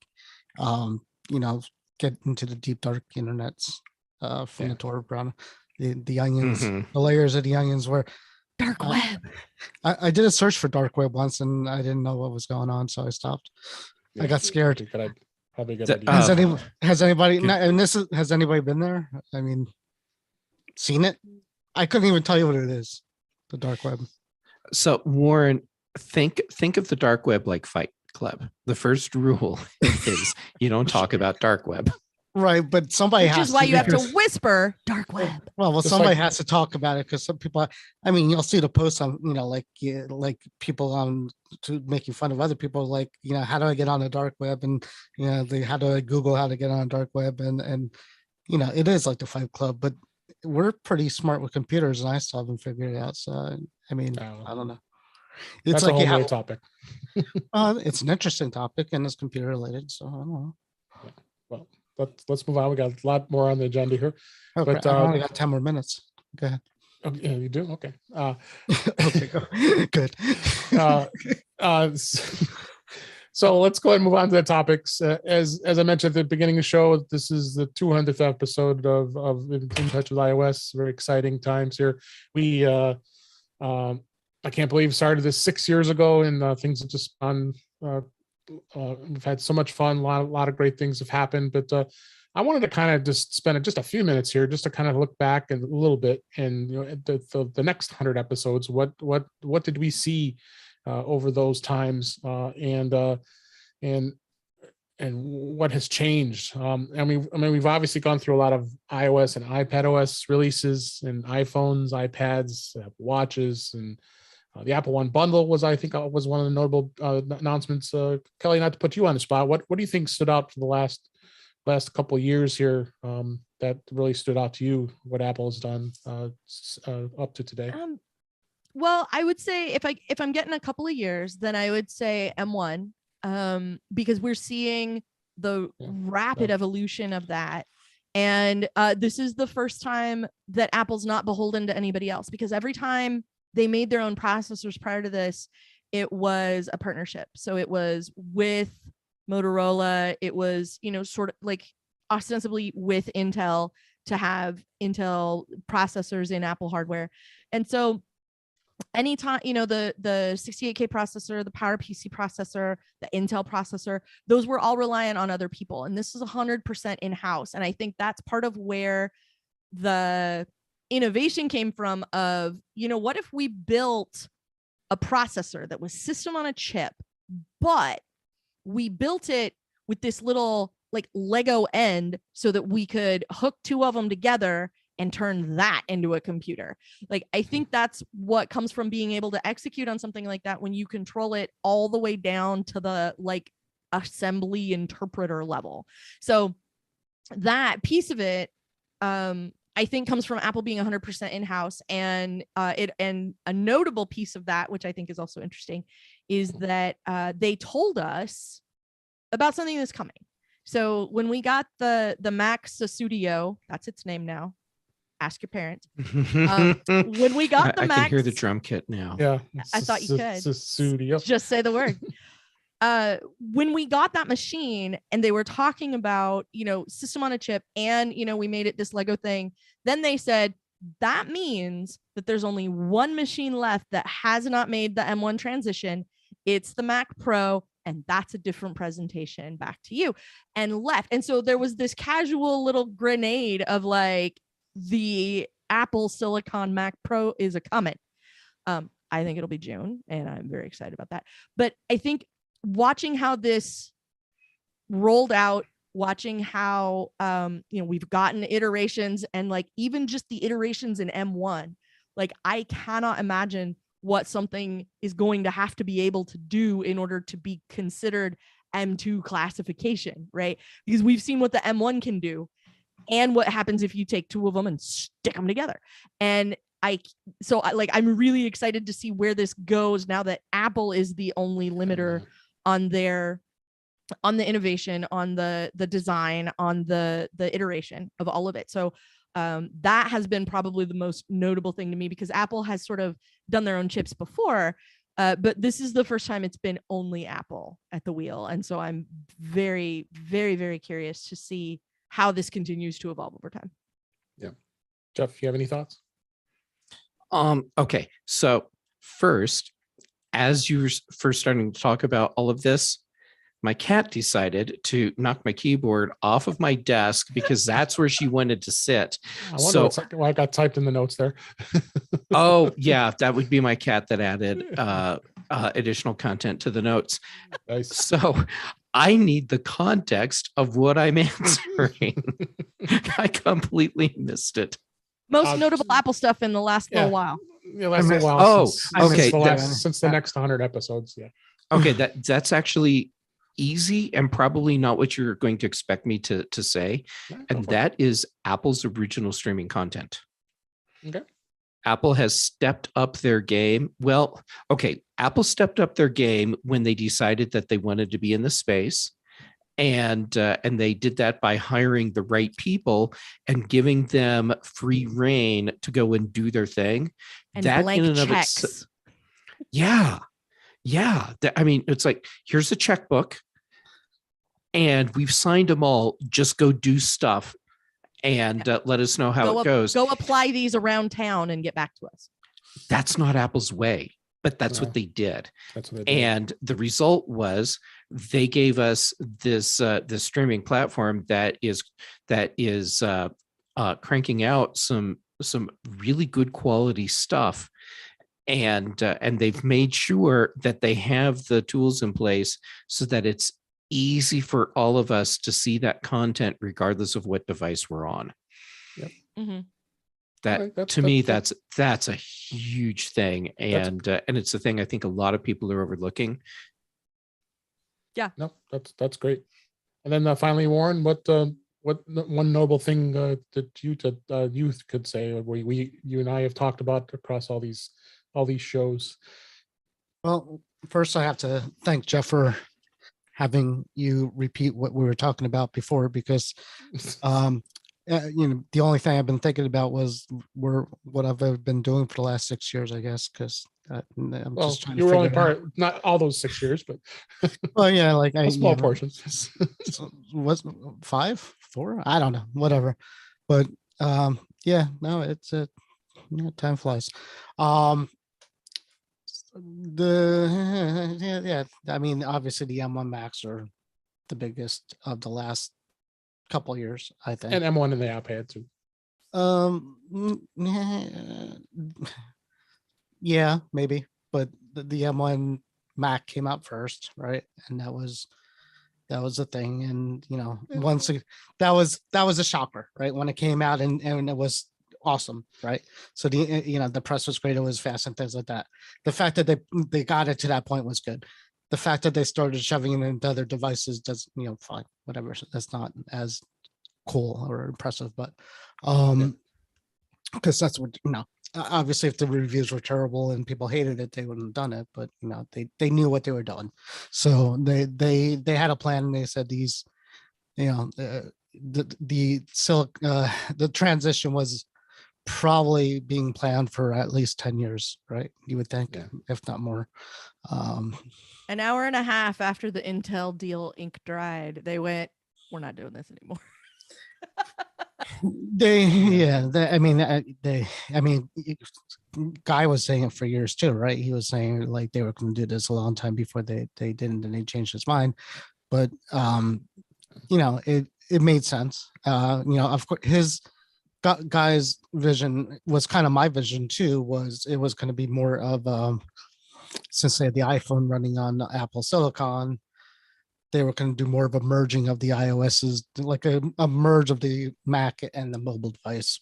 you know, get into the deep dark internets from Yeah. the Tor browser. The onions, Mhm. the layers of the onions were. Dark Uh, web. I did a search for dark web once, and I didn't know what was going on, so I stopped. I Yeah. got scared. Probably a good The- idea. Has anybody? Good. Has anybody been there? I mean, seen it? I couldn't even tell you what it is. The dark web. So Warren, think of the dark web like Fight Club. The first rule is you don't talk about dark web. Right, but somebody Which has is why you have to because- whisper dark web. Well, Just somebody like- has to talk about it because some people. I mean, you'll see the posts on, you know, like people on to making fun of other people, like, you know, how do I get on the dark web, and you know, how do I Google how to get on the dark web, and you know, it is like the Fight Club, but we're pretty smart with computers, and I still haven't figured it out. So I mean, Oh. I don't know. It's That's like a you whole have. other topic. It's an interesting topic, and it's computer related. So I don't know. Well, let's move on. We got a lot more on the agenda here. Oh, But, crap, I only got 10 more minutes. Go ahead. Oh, yeah, you do. Okay. Okay, go. Good. So let's go ahead and move on to the topics. As I mentioned at the beginning of the show, this is the 200th episode of In Touch with iOS. Very exciting times here. We I can't believe we started this 6 years ago, and things have just gone. We've had so much fun. A lot of great things have happened. But I wanted to kind of just spend just a few minutes here, just to kind of look back a little bit, and you know, the next 100 episodes. What did we see over those times, and what has changed? I mean, we've obviously gone through a lot of iOS and iPadOS releases, and iPhones, iPads, Watches, and the Apple One bundle was, I think, was one of the notable announcements. Kelly, not to put you on the spot, what do you think stood out for the last couple of years here, that really stood out to you? What Apple has done up to today? Well, I would say if I'm getting a couple of years, then I would say M1, because we're seeing the rapid evolution of that. And this is the first time that Apple's not beholden to anybody else, because every time they made their own processors prior to this, it was a partnership. So it was with Motorola. It was, you know, sort of like ostensibly with Intel to have Intel processors in Apple hardware. And so anytime, you know, the 68K processor, the PowerPC processor, the Intel processor, those were all reliant on other people. And this is 100% in-house. And I think that's part of where the innovation came from of, you know, what if we built a processor that was system on a chip, but we built it with this little like Lego end so that we could hook two of them together and turn that into a computer. Like, I think that's what comes from being able to execute on something like that when you control it all the way down to the like assembly interpreter level. So that piece of it, I think, comes from Apple being 100% in-house, and and a notable piece of that, which I think is also interesting, is that they told us about something that's coming. So when we got the Max Studio, that's its name now. Ask your parents. When we got the I Max, can hear the drum kit now. Yeah, I thought you could. Studio. Just say the word. when we got that machine and they were talking about, system on a chip and, we made it this Lego thing, then they said, that means that there's only one machine left that has not made the M1 transition. It's the Mac Pro, and that's a different presentation. Back to you. And left. And so there was this casual little grenade of like, the Apple Silicon Mac Pro is a coming. I think it'll be June, and I'm very excited about that. But I think watching how this rolled out, watching how we've gotten iterations, and like even just the iterations in M1, like I cannot imagine what something is going to have to be able to do in order to be considered M2 classification, right? Because we've seen what the M1 can do and what happens if you take two of them and stick them together. And I'm really excited to see where this goes now that Apple is the only limiter on the innovation, on the design, on the iteration of all of it. So that has been probably the most notable thing to me, because Apple has sort of done their own chips before, but this is the first time it's been only Apple at the wheel. And so I'm very, very, very curious to see how this continues to evolve over time. Yeah. Jeff, you have any thoughts? Okay. So first, as you were first starting to talk about all of this, my cat decided to knock my keyboard off of my desk because that's where she wanted to sit. I wonder why I got typed in the notes there. Oh, yeah, that would be my cat that added additional content to the notes. Nice. So I need the context of what I'm answering. I completely missed it. Most notable Apple stuff in the last little while. Yeah, last little while. Okay. Since the next 100 episodes. Yeah. Okay, that's actually easy and probably not what you're going to expect me to say. And that is Apple's original streaming content. Okay. Apple has stepped up their game. Well, okay, Apple stepped up their game when they decided that they wanted to be in the space. And they did that by hiring the right people and giving them free reign to go and do their thing. And that blank in and checks. of itself, yeah. I mean, it's like, here's a checkbook and we've signed them all. Just go do stuff and let us know how it goes. Go apply these around town and get back to us. That's not Apple's way, but that's what they did. That's what they did. And the result was they gave us this streaming platform that is cranking out some really good quality stuff. And they've made sure that they have the tools in place so that it's easy for all of us to see that content regardless of what device we're on. Yep. Mm-hmm. That's a huge thing, and it's a thing I think a lot of people are overlooking. Yeah, no, that's great. And then finally, Warren, what one noble thing that you could say, or you and I have talked about across all these shows? Well, first I have to thank Jeff for having you repeat what we were talking about before, because the only thing I've been thinking about was what I've been doing for the last 6 years, I guess, because I'm just trying to. You were only part, not all those 6 years, but well, yeah, like a small portions. Was 5, 4? I don't know, whatever. But it's time flies. I mean, obviously the M1 Max are the biggest of the last couple years, I think. And M1 and the iPad too. Yeah, maybe, but the M1 Mac came out first, right? And that was the thing. And once that was a shocker, right? When it came out and it was awesome, right? So the press was great, it was fast and things like that. The fact that they got it to that point was good. The fact that they started shoving it into other devices does, fine, whatever. That's not as cool or impressive, but because that's what obviously if the reviews were terrible and people hated it, they wouldn't have done it. But they knew what they were doing, so they had a plan, and they said these, the transition was probably being planned for at least 10 years, right? You would think, if not more. An hour and a half after the Intel deal ink dried, they went, "We're not doing this anymore." Guy was saying it for years too, right? He was saying like they were going to do this a long time before they didn't, and they changed his mind. But it made sense. Of course, his guy's vision was kind of my vision too. Was it was going to be more of since they had the iPhone running on Apple Silicon, they were going to do more of a merging of the iOSs, like a merge of the Mac and the mobile device,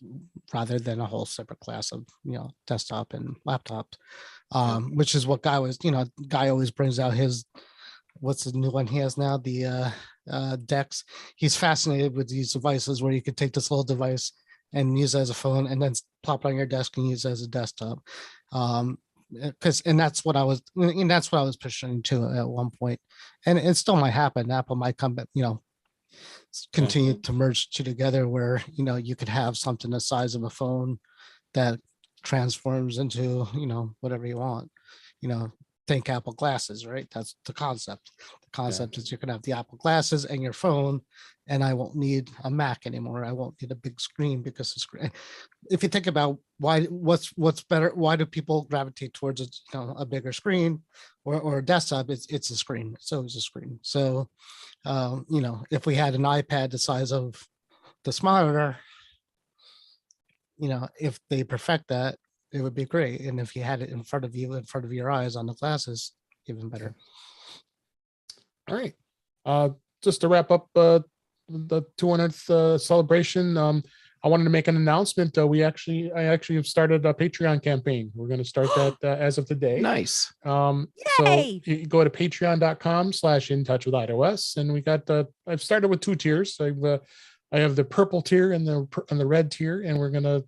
rather than a whole separate class of desktop and laptop, which is what Guy was. Guy always brings out his, what's the new one he has now, the Dex. He's fascinated with these devices where you could take this little device and use it as a phone, and then plop it on your desk and use it as a desktop. That's what I was pushing to at one point, and it still might happen. Apple might come back, continue to merge two together, where you could have something the size of a phone that transforms into whatever you want. Think Apple glasses, right? That's the concept. The concept is you can have the Apple glasses and your phone, and I won't need a Mac anymore. I won't need a big screen, because the screen, if you think about what's better, why do people gravitate towards a bigger screen or a desktop? It's a screen. It's always a screen. So if we had an iPad the size of this monitor, if they perfect that, it would be great. And if you had it in front of you, in front of your eyes on the glasses, even better. All right. Just to wrap up the 200th celebration, I wanted to make an announcement. I actually have started a Patreon campaign. We're going to start that as of today. Nice. So you go to patreon.com/intouchwithios, and we got I've started with 2 tiers. I have the purple tier and the red tier, and we're gonna,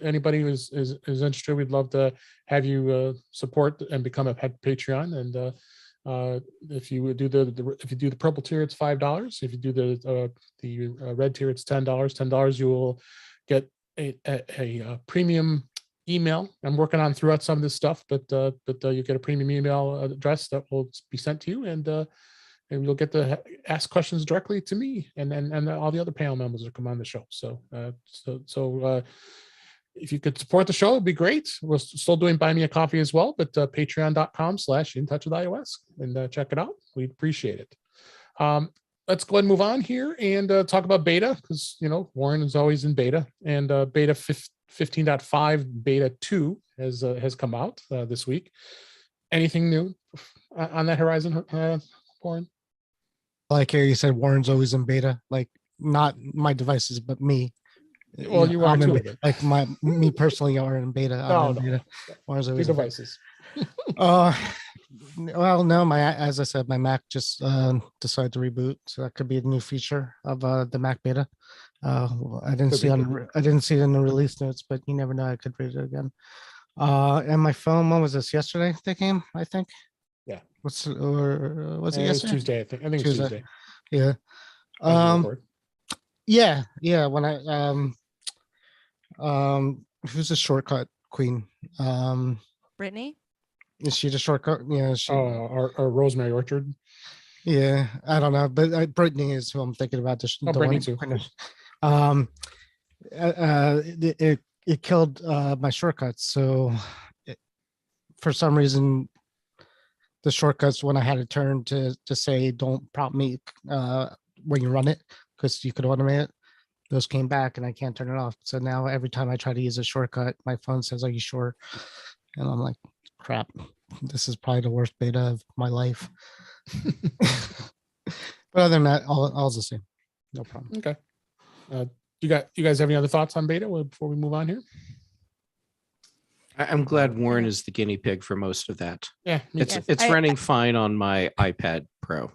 anybody who is interested, we'd love to have you support and become a Patreon. And if you do the purple tier, it's $5. If you do the red tier, it's $10. $10, you will get a premium email. I'm working on throughout some of this stuff, but you get a premium email address that will be sent to you, and you'll get to ask questions directly to me and all the other panel members that come on the show. So if you could support the show, it'd be great. We're still doing Buy Me a Coffee as well, but patreon.com/intouchwithios, and check it out. We'd appreciate it. Let's go ahead and move on here and talk about beta, because Warren is always in beta, and beta 15.5 beta 2 has come out this week. Anything new on that horizon, Warren? Like here, you said Warren's always in beta, like not my devices, but me. Well, you are too. Like me personally are in beta. No. Warren's always Your devices. Well, no, as I said, my Mac just decided to reboot, so that could be a new feature of the Mac beta. I didn't see it in the release notes, but you never know. I could read it again. And my phone, when was this? Yesterday they came, I think. Yeah. Was it yesterday? It was Tuesday, I think. I think it's Tuesday. Yeah. Yeah. When who's the shortcut queen? Brittany? Is she the shortcut? Yeah. Or Rosemary Orchard. Yeah, I don't know, but Brittany is who I'm thinking about. Brittany too. It killed my shortcuts. So for some reason, the shortcuts, when I had it turned to say don't prompt me when you run it, because you could automate it, those came back and I can't turn it off. So now every time I try to use a shortcut, my phone says, "Are you sure?" And I'm like, crap, this is probably the worst beta of my life. But other than that, all's the same. No problem. Okay. You guys have any other thoughts on beta before we move on here? I'm glad Warren is the guinea pig for most of that. Yeah, it's running fine on my iPad Pro.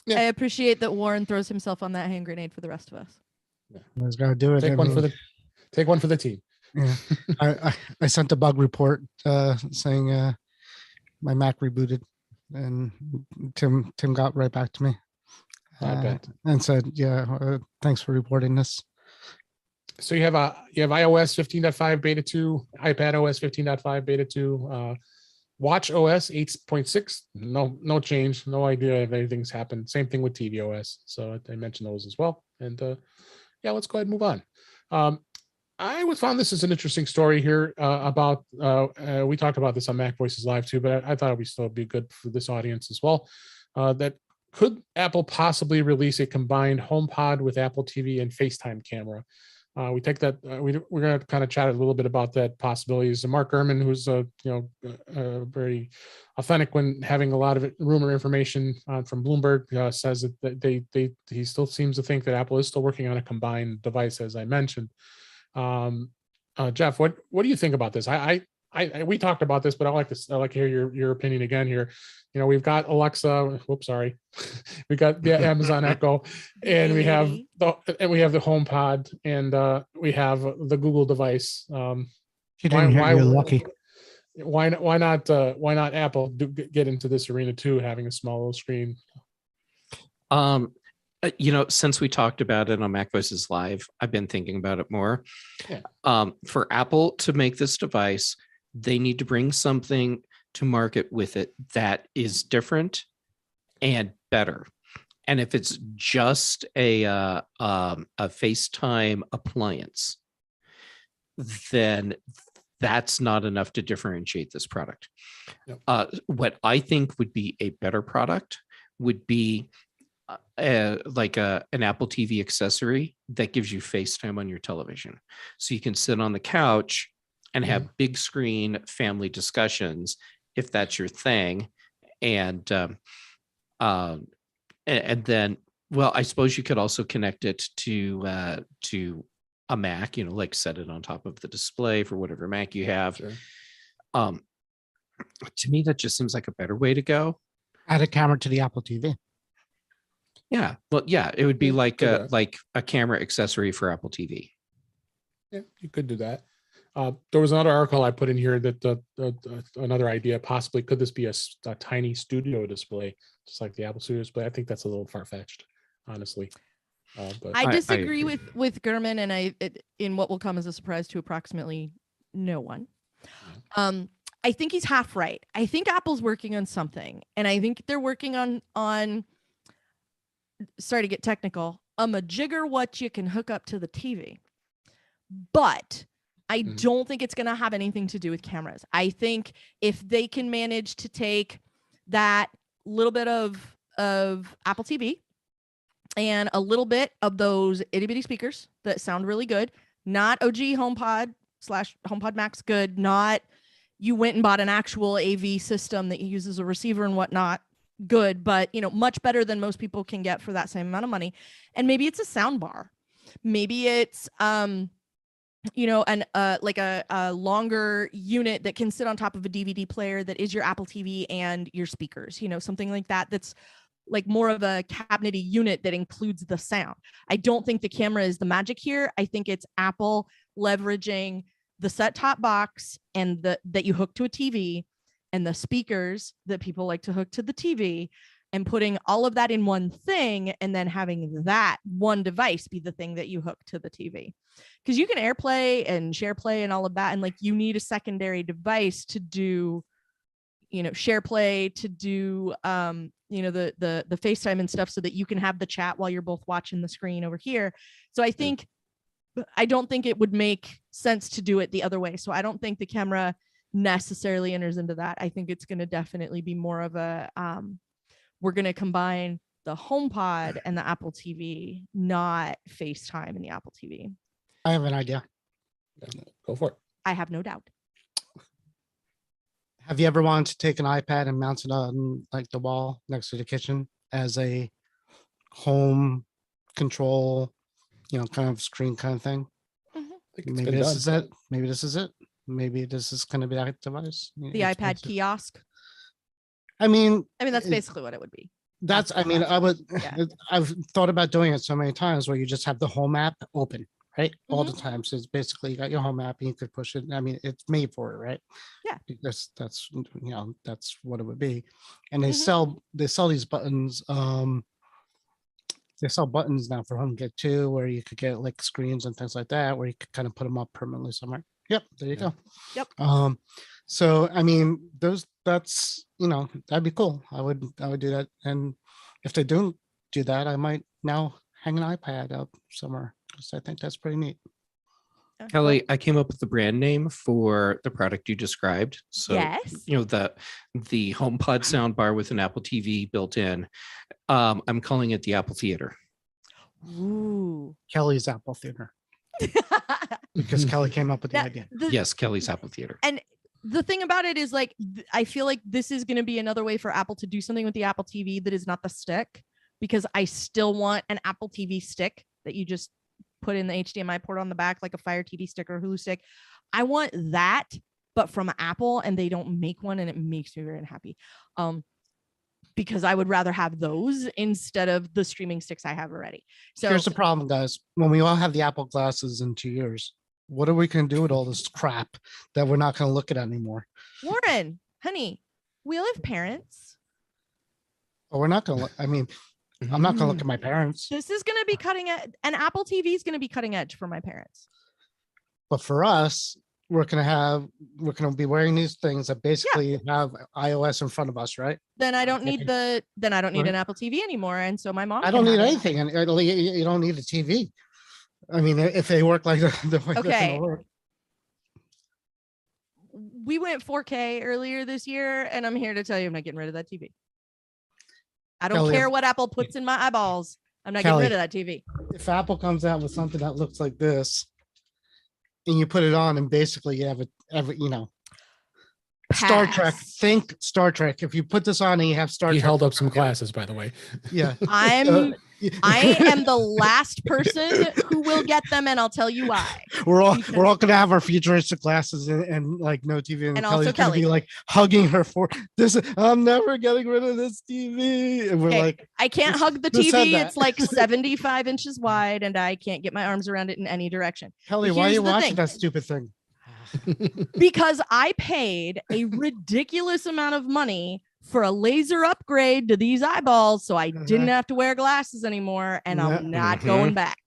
Yeah. I appreciate that Warren throws himself on that hand grenade for the rest of us. I was gonna do it. Take one for the team. Yeah. I sent a bug report saying my Mac rebooted, and Tim got right back to me and said, "Yeah, thanks for reporting this." So you have iOS 15.5 beta 2, iPad OS 15.5 beta 2. Watch OS 8.6, no change, no idea if anything's happened. Same thing with tvOS. So I mentioned those as well. And yeah, let's go ahead and move on. I found this is an interesting story here about, we talked about this on Mac Voices Live too, but I thought it would still be good for this audience as well. That could Apple possibly release a combined HomePod with Apple TV and FaceTime camera? We take that. We're going to kind of chat a little bit about that possibilities. And Mark Gurman, who's very authentic when having a lot of rumor information from Bloomberg, says that he still seems to think that Apple is still working on a combined device, as I mentioned. Jeff, what do you think about this? We talked about this, but I like to hear your opinion again here. We've got Alexa. Whoops, sorry. We got the Amazon Echo, and we have the HomePod, and we have the Google device. You didn't hear, you're lucky. Why not Apple get into this arena too, having a small little screen? Since we talked about it on Mac Voices Live, I've been thinking about it more. Yeah. For Apple to make this device, they need to bring something to market with it that is different and better. And if it's just a FaceTime appliance, then that's not enough to differentiate this product. Yep. What I think would be a better product would be like an Apple TV accessory that gives you FaceTime on your television. So you can sit on the couch and have big screen family discussions if that's your thing. And then, well, I suppose you could also connect it to a Mac, like set it on top of the display for whatever Mac you have. Sure. To me, that just seems like a better way to go. Add a camera to the Apple TV. Yeah. Well, yeah, it would be Yeah, like do a camera accessory for Apple TV. Yeah, you could do that. There was another article I put in here that another idea possibly could this be a tiny studio display, just like the Apple Studio display? I think that's a little far-fetched, honestly. But I I disagree agree. with Gurman, and in what will come as a surprise to approximately no one. I think he's half right. I think Apple's working on something, and I think they're working on sorry to get technical, a majigger what you can hook up to the TV. But I don't think it's going to have anything to do with cameras. I think if they can manage to take that little bit of Apple TV and a little bit of those itty bitty speakers that sound really good, not OG HomePod / HomePod Max good, not you went and bought an actual AV system that uses a receiver and whatnot good, but much better than most people can get for that same amount of money. And maybe it's a sound bar. Maybe it's like a longer unit that can sit on top of a DVD player that is your Apple TV and your speakers, something like that. That's like more of a cabinety unit that includes the sound. I don't think the camera is the magic here. I think it's Apple leveraging the set-top box and that you hook to a TV and the speakers that people like to hook to the TV and putting all of that in one thing and then having that one device be the thing that you hook to the TV. Because you can AirPlay and SharePlay and all of that. And like you need a secondary device to do, SharePlay, to do, the FaceTime and stuff so that you can have the chat while you're both watching the screen over here. So I don't think it would make sense to do it the other way. So I don't think the camera necessarily enters into that. I think it's going to definitely be more of a, we're going to combine the HomePod and the Apple TV, not FaceTime and the Apple TV. I have an idea. Go for it. I have no doubt. Have you ever wanted to take an iPad and mount it on like the wall next to the kitchen as a home control, kind of screen kind of thing? Maybe this is it. Maybe this is it. Maybe this is going to be that device. The iPad kiosk. I mean, that's basically what it would be. I've thought about doing it so many times where you just have the home app open, right? All the time. So it's basically you got your home app and you could push it. I mean, it's made for it, right? Yeah. That's what it would be. And they sell these buttons. They sell buttons now for HomeKit too, where you could get like screens and things like that, where you could kind of put them up permanently somewhere. Yep, there you Yeah. go. Yep. So I mean, that's that'd be cool. I would do that. And if they don't do that, I might now hang an iPad up somewhere because I think that's pretty neat. Yeah, Kelly, I came up with the brand name for the product you described. So, Yes. the HomePod soundbar with an Apple TV built in. I'm calling it the Apple Theater. Ooh. Kelly's Apple Theater, because Kelly came up with the Now, idea. Yes, Kelly's Apple Theater. And the thing about it is like, I feel like this is going to be another way for Apple to do something with the Apple TV that is not the stick, because I still want an Apple TV stick that you just put in the HDMI port on the back, like a Fire TV stick or Hulu stick. I want that, but from Apple, and they don't make one, and it makes me very unhappy. Because I would rather have those instead of the streaming sticks I have already. So Here's the problem, guys. When we all have the Apple glasses in 2 years, what are we going to do with all this crap that we're not going to look at anymore? Warren, honey, we all have parents. Or we're not going to. I mean, I'm not going to look at my parents. This is going to be cutting edge. An Apple TV is going to be cutting edge for my parents. But for us, we're going to be wearing these things that basically have iOS in front of us, right? Then I don't need Okay. an Right. Apple TV anymore. And so my mom. I don't need anything, and you don't need a TV. I mean, if they work like the way they're Okay. going to work. We went 4K earlier this year, and I'm here to tell you I'm not getting rid of that TV. I don't Kelly, care what Apple puts in my eyeballs. I'm not Kelly. getting rid of that TV. If Apple comes out with something that looks like this, and you put it on, and basically you have Star Trek. Pass. Think Star Trek. If you put this on and you have Star He Trek, held up some glasses, by the way. yeah. I am the last person who will get them, and I'll tell you why. we're all gonna have our futuristic glasses and like no TV, and also Kelly's gonna be Kelly. like hugging her for this. I'm never getting rid of this TV, and we're Okay, like, I can't hug the who said TV. that? It's like 75 inches wide, and I can't get my arms around it in any direction. Kelly, But why are here's you the watching thing. that stupid thing? Because I paid a ridiculous amount of money for a laser upgrade to these eyeballs, so I didn't have to wear glasses anymore, and I'm not going back.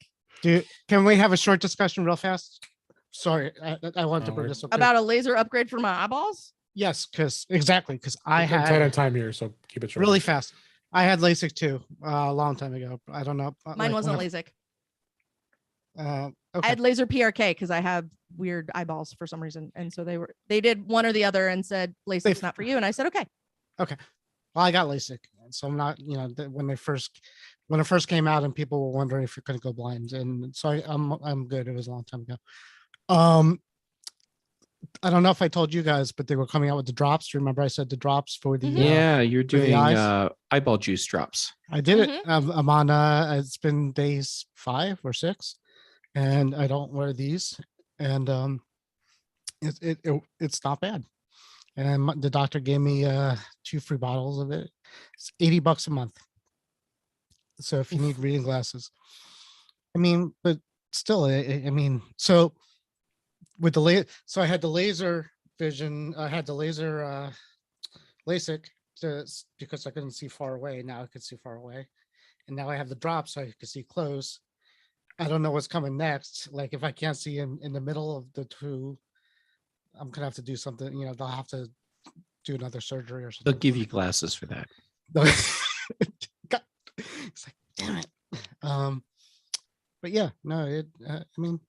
Can we have a short discussion real fast? Sorry, I want to bring this up too. About a laser upgrade for my eyeballs? Yes, because I I'm tight had on time here, so keep it short. really fast. I had LASIK too a long time ago. I don't know. Mine wasn't LASIK. I Okay. had laser PRK because I have weird eyeballs for some reason, and so they did one or the other and said LASIK's not for you, and I said okay. Well, I got LASIK, so I'm not. When it first came out, and people were wondering if you're going to go blind, and so I'm good. It was a long time ago. I don't know if I told you guys, but they were coming out with the drops. Remember, I said the drops for the Yeah, you're for the doing eyes? eyeball juice drops. I did it. I'm on. It's been days 5 or 6, and I don't wear these, and it's not bad. And the doctor gave me 2 free bottles of it. It's $80 a month. So if you need reading glasses, I mean, but still, I mean, so with so I had the laser vision. I had the laser LASIK because I couldn't see far away. Now I could see far away, and now I have the drop so I can see close. I don't know what's coming next. Like if I can't see in the middle of the two, I'm gonna have to do something. They'll have to do another surgery or something. They'll give you glasses for that. It's like, damn it. But yeah, no, I mean,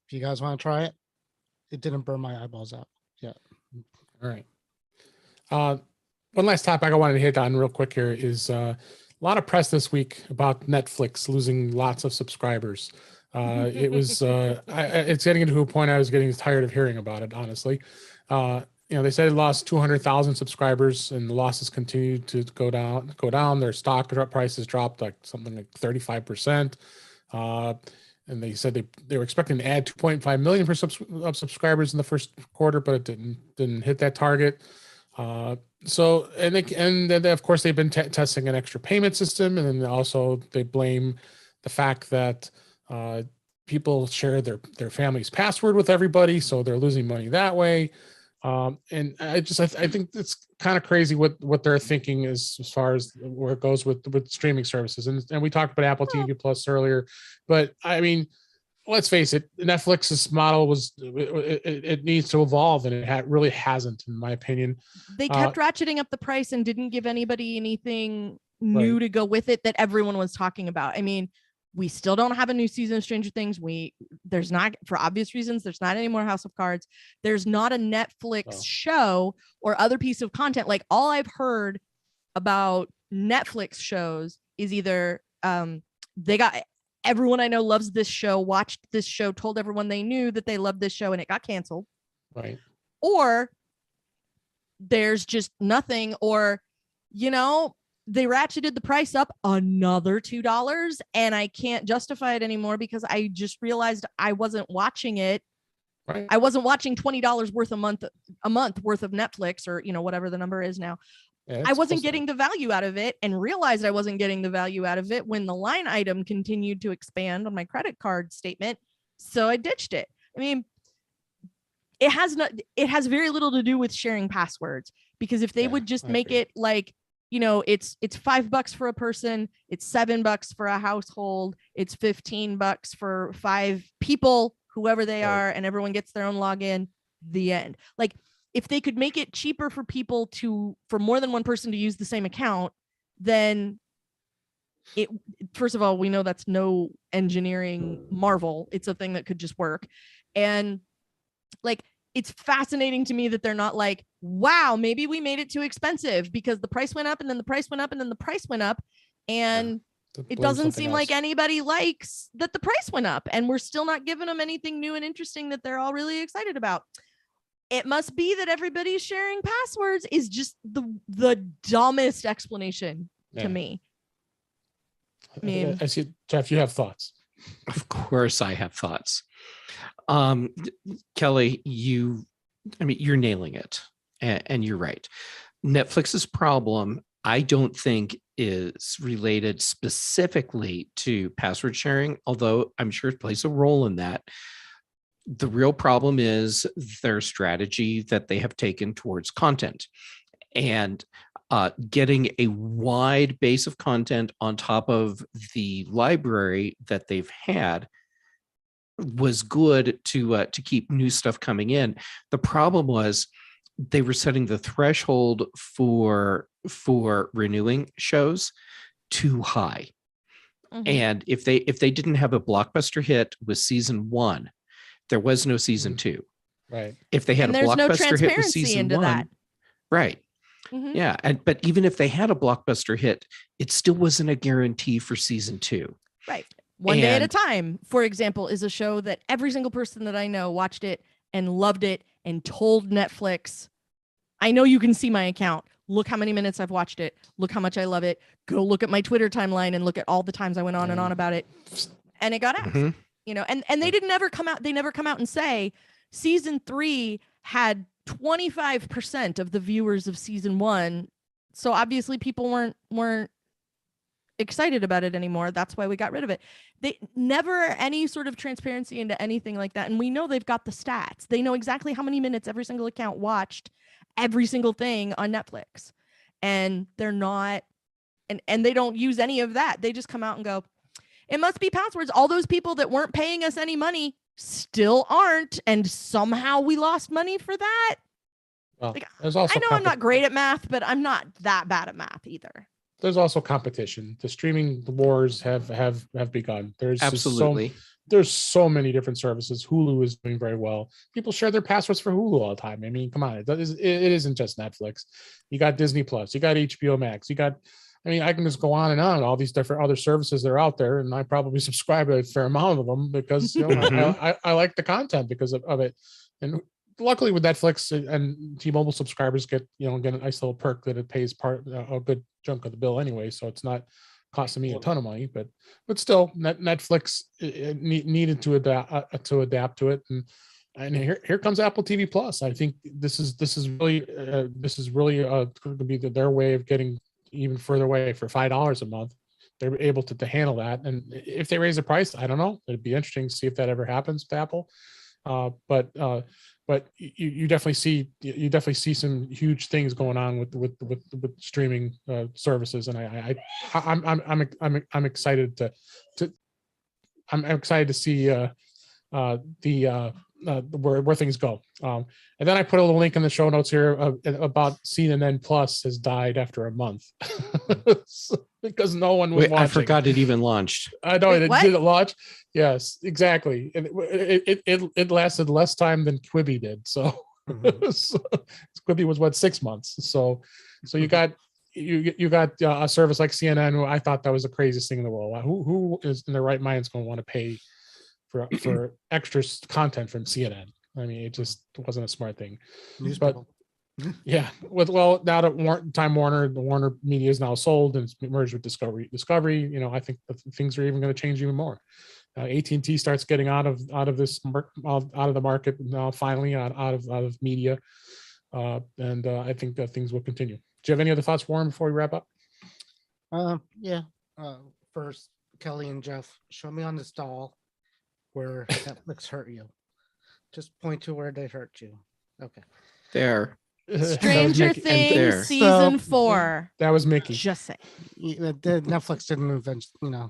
if you guys want to try it, it didn't burn my eyeballs out. Yeah. All right. One last topic I wanted to hit on real quick here is a lot of press this week about Netflix losing lots of subscribers. It was it's getting into a point I was getting tired of hearing about it, honestly. They said it lost 200,000 subscribers, and the losses continued to go down. Their stock prices dropped like something like 35%. And they said they were expecting to add 2.5 million of subscribers in the first quarter, but it didn't hit that target. So then of course they've been testing an extra payment system, and then also they blame the fact that people share their family's password with everybody, so they're losing money that way. And I think it's kind of crazy what they're thinking as far as where it goes with streaming services. And we talked about Apple TV Plus earlier, but I mean, let's face it, Netflix's model it needs to evolve, and it really hasn't, in my opinion. They kept ratcheting up the price and didn't give anybody anything new to go with it that everyone was talking about. I mean, we still don't have a new season of Stranger Things. There's not, for obvious reasons, there's not any more House of Cards. There's not a Netflix show or other piece of content. Like, all I've heard about Netflix shows is either everyone I know loves this show, watched this show, told everyone they knew that they loved this show, and it got canceled. Right. Or there's just nothing, or, you know, they ratcheted the price up another $2 and I can't justify it anymore because I just realized I wasn't watching it. Right. I wasn't watching $20 worth a month worth of Netflix, or, you know, whatever the number is now. Yeah, I wasn't getting the value out of it, and realized I wasn't getting the value out of it when the line item continued to expand on my credit card statement. So I ditched it. I mean, it has very little to do with sharing passwords, because if they would just make it like, you know, it's $5 for a person, it's $7 for a household, it's $15 for 5 people, whoever they are, and everyone gets their own login, the end. Like, if they could make it cheaper for people for more than one person to use the same account, then first of all, we know that's no engineering marvel. It's a thing that could just work. And like, it's fascinating to me that they're not like, wow, maybe we made it too expensive because the price went up, and then the price went up, and then the price went up. And it doesn't seem like anybody likes that the price went up, and we're still not giving them anything new and interesting that they're all really excited about. It must be that everybody's sharing passwords is just the dumbest explanation to me. I mean, I see, Jeff, you have thoughts. Of course I have thoughts. Kelly, you're nailing it, and you're right. Netflix's problem, I don't think, is related specifically to password sharing, although I'm sure it plays a role in that. The real problem is their strategy that they have taken towards content, and getting a wide base of content on top of the library that they've had was good to keep new stuff coming in. The problem was they were setting the threshold for renewing shows too high. Mm-hmm. And if they didn't have a blockbuster hit with season 1, there was no season 2. Right. If they had a blockbuster hit with season 1, that. Right. Mm-hmm. Yeah. But even if they had a blockbuster hit, it still wasn't a guarantee for season 2. Right. One Day at a Time, for example, is a show that every single person that I know watched it and loved it and told Netflix, I know you can see my account. Look how many minutes I've watched it. Look how much I love it. Go look at my Twitter timeline and look at all the times I went on and on about it. And it got axed. Mm-hmm. You know, and they never come out and say season 3 had 25% of the viewers of season 1. So obviously people weren't excited about it anymore. That's why we got rid of it. They never any sort of transparency into anything like that. And we know they've got the stats. They know exactly how many minutes every single account watched every single thing on Netflix. And they're not, and they don't use any of that. They just come out and go, it must be passwords. All those people that weren't paying us any money still aren't. And somehow we lost money for that. Well, like, there's also I know I'm not great at math, but I'm not that bad at math either. There's also competition. The streaming wars have begun. There's absolutely there's so many different services. Hulu is doing very well. People share their passwords for Hulu all the time. I mean, come on, it isn't just Netflix. You got Disney Plus, you got HBO Max, I can just go on and on. All these different other services that are out there, and I probably subscribe to a fair amount of them because I like the content because of it. And luckily with Netflix and T-Mobile subscribers get a nice little perk that it pays a good chunk of the bill anyway, so it's not costing me a ton of money. But still, Netflix needed to adapt to it, and here comes Apple TV Plus. I think this is really going to be their way of getting even further away. For $5 a month, they're able to handle that. And if they raise the price, I don't know. It'd be interesting to see if that ever happens with Apple. But you definitely see some huge things going on with streaming services, and I'm excited to see where things go. And then I put a little link in the show notes here about CNN Plus has died after a month because no one was Wait, watching. I forgot it even launched. I know Wait, it what? did it launch. Yes, exactly. And it lasted less time than Quibi did. So, so Quibi was what, 6 months. So you got a service like CNN. Who I thought that was the craziest thing in the world. Who is in their right mind is going to want to pay for extra content from CNN? I mean, it just wasn't a smart thing. News But people. yeah, now that Time Warner, the Warner Media is now sold and it's merged with Discovery. I think that things are even going to change even more. AT&T starts getting out of the market now, finally out of media, and I think that things will continue. Do you have any other thoughts, Warren, before we wrap up? Yeah. First, Kelly and Jeff, show me on this doll where Netflix hurt you. Just point to where they hurt you. Okay. There. Stranger and there. Things season So- 4. That was Mickey. Just say. Netflix didn't invent,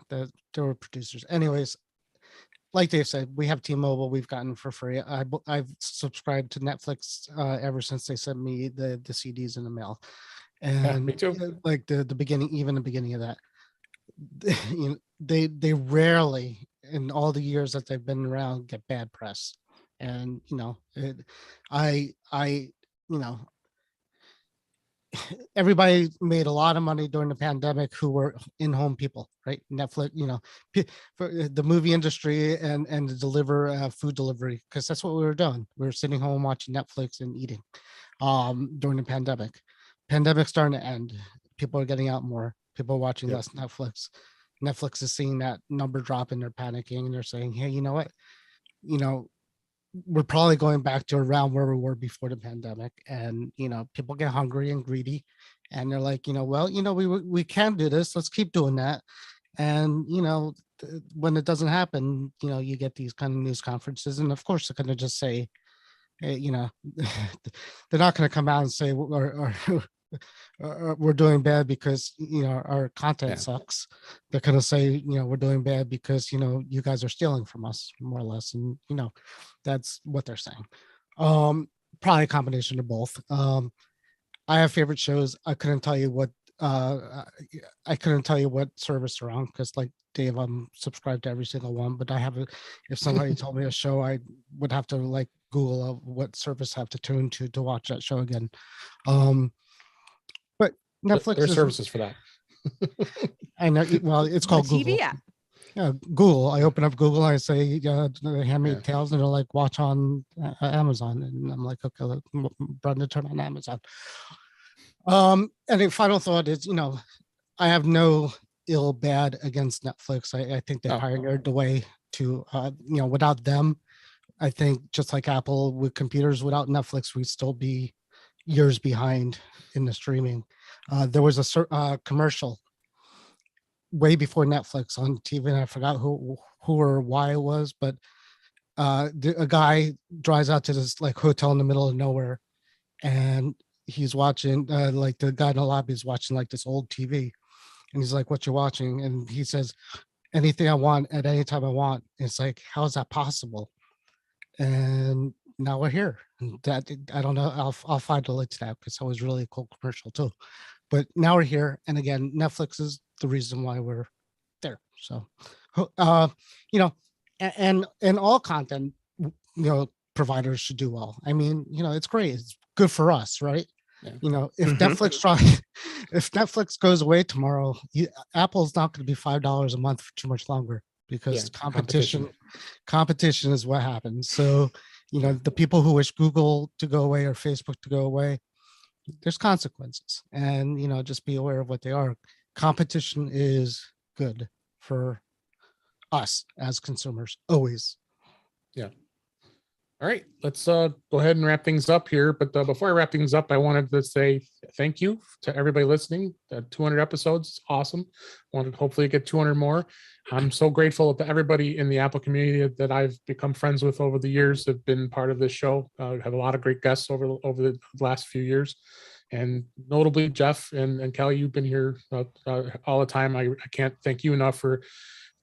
there were producers. Anyways, like Dave said, we have T-Mobile. We've gotten for free. I've subscribed to Netflix ever since they sent me the CDs in the mail, and me too. like the beginning of that, they rarely in all the years that they've been around get bad press, and everybody made a lot of money during the pandemic who were in-home people, right? Netflix, for the movie industry and the food delivery, because that's what we were doing. We were sitting home watching Netflix and eating during the pandemic. Pandemic's starting to end. People are getting out more. People are watching less Netflix. Netflix is seeing that number drop and they're panicking and they're saying, hey, you know what? We're probably going back to around where we were before the pandemic, and people get hungry and greedy, and they're like, we can do this. Let's keep doing that. And when it doesn't happen, you get these kind of news conferences, and of course they're going to just say, hey, they're not going to come out and say or we're doing bad because our content sucks. They're going to say we're doing bad because you guys are stealing from us, more or less, and that's what they're saying. Probably a combination of both. I have favorite shows. I couldn't tell you what service they're on, because like Dave, I'm subscribed to every single one, but I haven't. If somebody told me a show, I would have to like Google what service I have to tune to watch that show again. But Netflix, there's services for that. I know. Well, it's called TV Google. app. Yeah, Google. I open up Google. I say, Handmaid's Tales, and they're like, watch on Amazon, and I'm like, okay, Brenda, turn on Amazon. And the final thought is, I have no bad against Netflix. I think they pioneered the way to, without them, I think just like Apple with computers, without Netflix, we'd still be years behind in the streaming. There was a commercial way before Netflix on TV, and I forgot who or why it was, but a guy drives out to this like hotel in the middle of nowhere, and he's watching like the guy in the lobby is watching like this old TV, and he's like, what you watching? And he says, anything I want at any time I want. And it's like, how is that possible? And now we're here. And that, I don't know, I'll find a link to that because that was really a cool commercial too. But now we're here, and again, Netflix is the reason why we're there. So and all content providers should do well. I mean, it's great, it's good for us, right? If Netflix goes away tomorrow, Apple's not going to be $5 a month for too much longer, because competition is what happens. So the people who wish Google to go away or Facebook to go away, there's consequences, and just be aware of what they are. Competition is good for us as consumers, always. All right, let's go ahead and wrap things up here. But before I wrap things up, I wanted to say thank you to everybody listening. 200 episodes, awesome. Want to hopefully get 200 more. I'm so grateful to everybody in the Apple community that I've become friends with over the years, have been part of this show. We have a lot of great guests over the last few years. And notably, Jeff and Kelly, you've been here all the time. I can't thank you enough for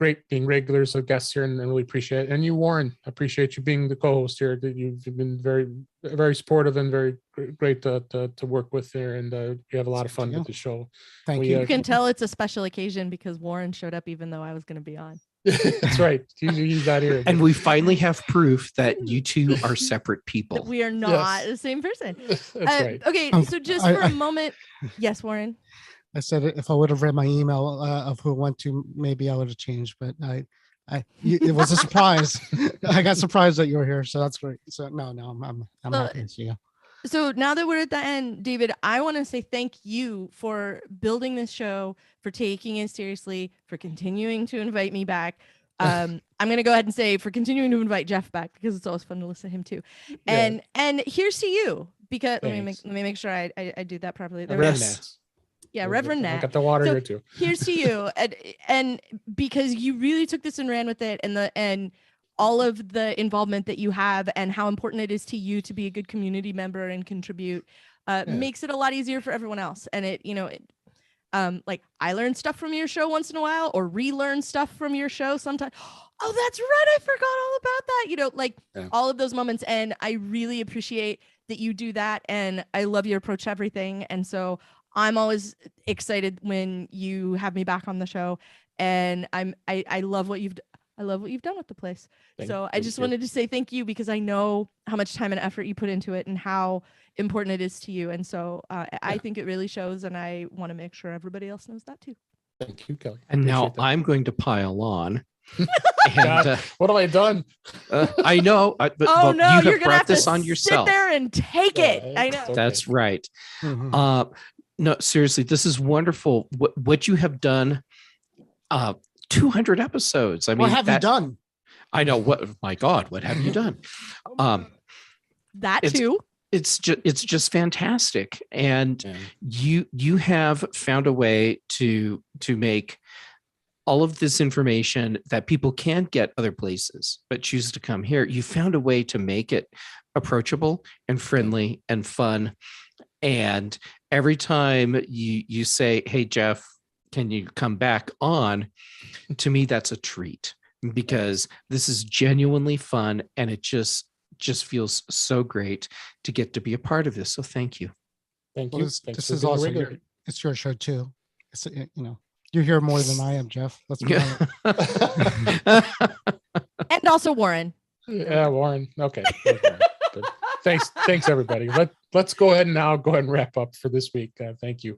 great being regulars, guests here, and really appreciate it. And you, Warren, appreciate you being the co-host here. That you've been very, very supportive and very great to work with there, and we have a lot of fun with the show. Thank you. You can tell it's a special occasion because Warren showed up even though I was going to be on. That's right. He's not here. And we finally have proof that you two are separate people. We are not the same person. That's right. Okay, so just for a moment. Yes, Warren. I said if I would have read my email of who went to, maybe I would have changed, but it was a surprise. I got surprised that you were here, so that's great. So no, I'm happy to see you. So now that we're at the end, David, I want to say thank you for building this show, for taking it seriously, for continuing to invite me back. I'm going to go ahead and say for continuing to invite Jeff back because it's always fun to listen to him too. And here's to you, because let me make sure I do that properly. Reverend Nat. Got the water here too. Here's to you, and because you really took this and ran with it, and all of the involvement that you have and how important it is to you to be a good community member and contribute makes it a lot easier for everyone else. And like I learn stuff from your show once in a while or relearn stuff from your show sometimes. Oh, that's right. I forgot all about that. All of those moments. And I really appreciate that you do that. And I love your approach to everything. And so I'm always excited when you have me back on the show. And I love what you've done with the place. So I just wanted to say thank you because I know how much time and effort you put into it and how important it is to you. And so I think it really shows, and I want to make sure everybody else knows that too. Thank you, Kelly. And now I'm going to pile on. God, what have I done? I know. But no, you have you're gonna brought have this to on yourself. Sit there and take it. I know. Okay. That's right. Mhm. No, seriously, this is wonderful. What you have done. 200 episodes. I mean, what have you done? I know. My God, what have you done? That too. It's just fantastic, and you have found a way to make all of this information that people can't get other places but choose to come here. You found a way to make it approachable and friendly and fun. And every time you say, "Hey, Jeff, can you come back on?" To me, that's a treat because this is genuinely fun, and it just feels so great to get to be a part of this. So thank you. Thank Well, you. this is also it's your show too. It's you're here more than I am, Jeff. Let's be honest. And also Warren. Yeah, Warren. Okay. Good. Thanks everybody. Let's go ahead and wrap up for this week. Thank you.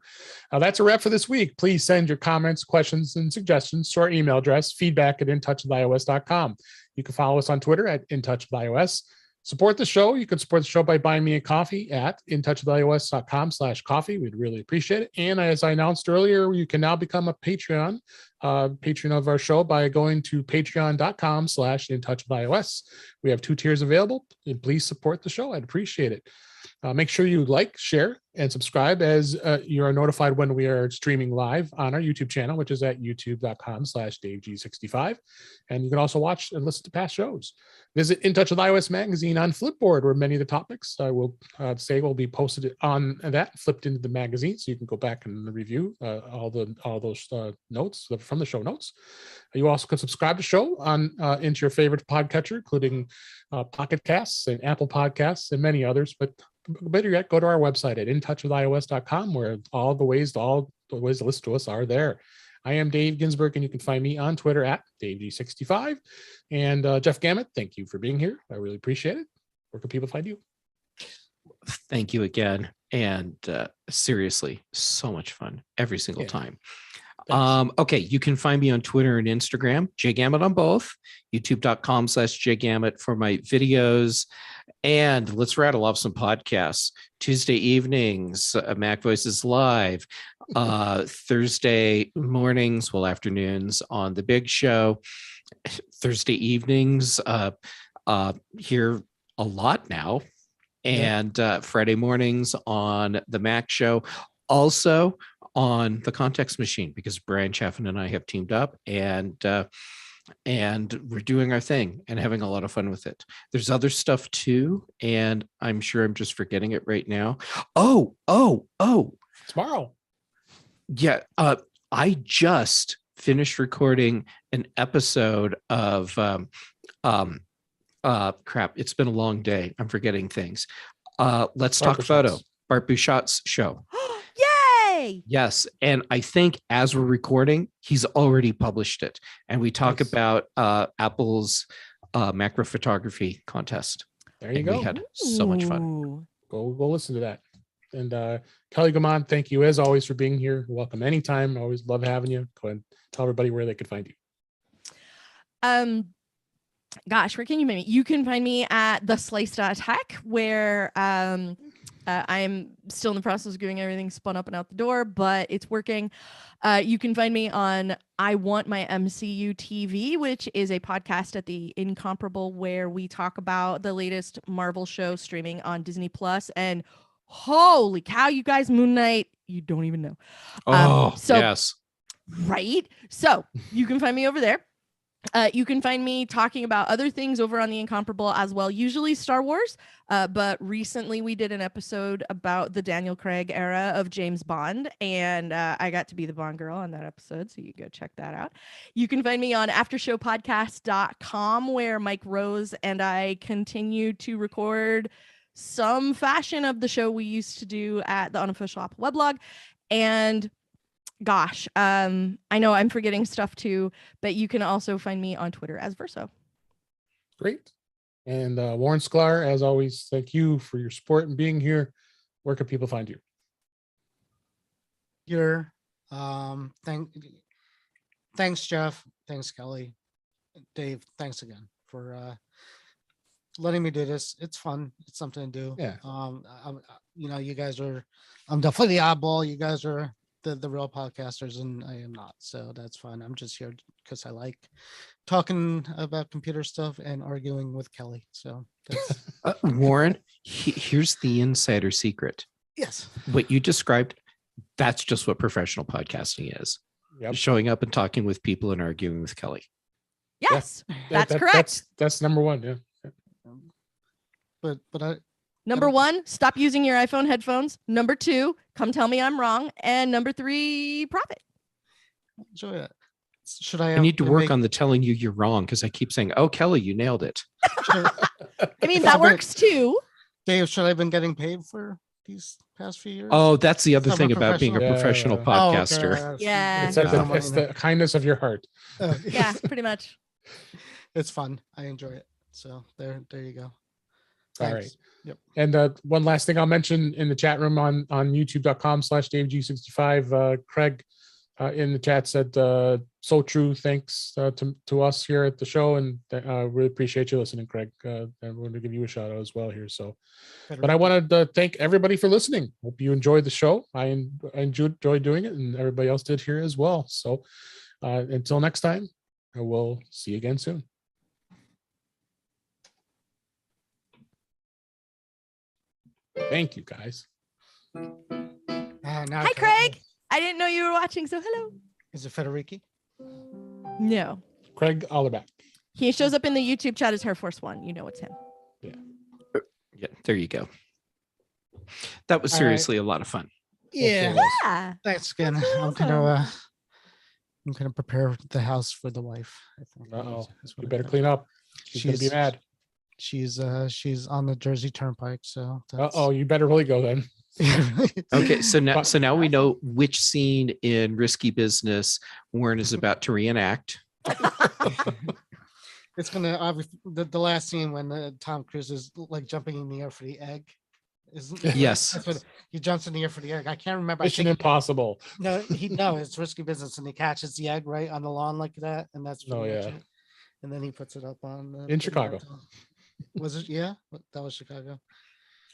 That's a wrap for this week. Please send your comments, questions, and suggestions to our email address, feedback@intouchwithios.com. You can follow us on Twitter @intouchwithios. Support the show. You can support the show by buying me a coffee at intouchwithios.com/coffee. We'd really appreciate it. And as I announced earlier, you can now become a patron of our show by going to patreon.com/intouchwithios. We have 2 tiers available. And please support the show. I'd appreciate it. Make sure you like, share, and subscribe as you are notified when we are streaming live on our YouTube channel, which is at youtube.com/DaveG65. And you can also watch and listen to past shows. Visit In Touch with iOS magazine on Flipboard, where many of the topics I will say will be posted on that, flipped into the magazine, so you can go back and review all those notes from the show notes. You also can subscribe to the show into your favorite podcatcher, including Pocket Casts and Apple Podcasts and many others. But better yet, go to our website at intouchwithios.com, where all the ways to listen to us are there. I am Dave Ginsburg, and you can find me on Twitter at DaveG65. And Jeff Gamet, thank you for being here. I really appreciate it. Where can people find you? Thank you again. And seriously, so much fun every single time. Okay, you can find me on Twitter and Instagram, jgamut on both, youtube.com/jgamut for my videos. And let's rattle off some podcasts. Tuesday evenings, Mac Voices Live. Thursday mornings, afternoons on The Big Show. Thursday evenings, here a lot now. And Friday mornings on The Mac Show. Also on The Context Machine, because Brian Chaffin and I have teamed up, and we're doing our thing and having a lot of fun with it. There's other stuff too, and I'm sure I'm just forgetting it right now. Oh. Tomorrow. Yeah. I just finished recording an episode of crap. It's been a long day. I'm forgetting things. Let's Talk Photo, Bart Bouchat's show. Yay! Yes. And I think as we're recording, he's already published it. And we talk about Apple's macro photography contest. There you and go. We had so much fun. Ooh. Go listen to that. And Kelly Gamon, thank you as always for being here. You're welcome anytime. I always love having you. Go ahead and tell everybody where they could find you. Gosh, where can you find me? You can find me at theslice.tech, where I'm still in the process of getting everything spun up and out the door, but it's working. You can find me on I Want My MCU TV, which is a podcast at the Incomparable, where we talk about the latest Marvel show streaming on Disney Plus. And holy cow, you guys, Moon Knight, you don't even know. Yes. Right. So you can find me over there. You can find me talking about other things over on the Incomparable as well, usually Star Wars. But recently we did an episode about the Daniel Craig era of James Bond, and I got to be the Bond girl on that episode, so you go check that out. You can find me on aftershowpodcast.com, where Mike Rose and I continue to record some fashion of the show we used to do at the Unofficial Apple weblog. And gosh, I know I'm forgetting stuff too, but you can also find me on Twitter as Verso. Great. And Warren Sklar, as always, thank you for your support and being here. Where can people find you? Here. Thanks, Jeff. Thanks, Kelly. Dave, thanks again for letting me do this. It's fun. It's something to do. Yeah. You guys are, I'm definitely the oddball. You guys are the real podcasters, and I am not, so that's fine. I'm just here because I like talking about computer stuff and arguing with Kelly. So that's Warren, here's the insider secret. Yes, what you described, that's just what professional podcasting is. Yep. Showing up and talking with people and arguing with Kelly. Yes, that's correct. That's number one. Yeah. but Number one, stop using your iPhone headphones. Number two, come tell me I'm wrong. And number three, profit. enjoy it. Should I? I need to work on the telling you you're wrong, because I keep saying, "Oh, Kelly, you nailed it." I mean, that works too. Dave, should I have been getting paid for these past few years? Oh, that's the other I'm a thing about being a professional. professional Oh, okay. podcaster. Yeah. It's the kindness of your heart. Yeah, pretty much. It's fun. I enjoy it. So there you go. All Thanks. right. Yep. And one last thing I'll mention in the chat room on youtube.com/DaveG65, Craig in the chat said, so true. Thanks to us here at the show. And really appreciate you listening, Craig. And we're going to give you a shout out as well here. So, but I wanted to thank everybody for listening. Hope you enjoyed the show. I enjoyed doing it, and everybody else did here as well. So until next time, we'll see you again soon. Thank you, guys. Hi, Craig. I didn't know you were watching, so hello. Is it Federici? No. Craig Allerbach. He shows up in the YouTube chat as Air Force One. You know it's him. Yeah, there you go. That was seriously a lot of fun. Yeah. Yeah. Thanks again. I'm gonna prepare the house for the wife. I think. Uh-oh. That's what You I better got. clean up. She's gonna be mad. She's on the Jersey Turnpike, so Oh, you better really go then. Okay, so now we know which scene in Risky Business Warren is about to reenact. It's gonna the last scene when Tom Cruise is like jumping in the air for the egg. Yes. That's what he jumps in the air for the egg. I can't remember. Mission Impossible. No, it's Risky Business, and he catches the egg right on the lawn like that, and that's pretty much it. And then he puts it up on in Chicago. Was it? Yeah, that was Chicago.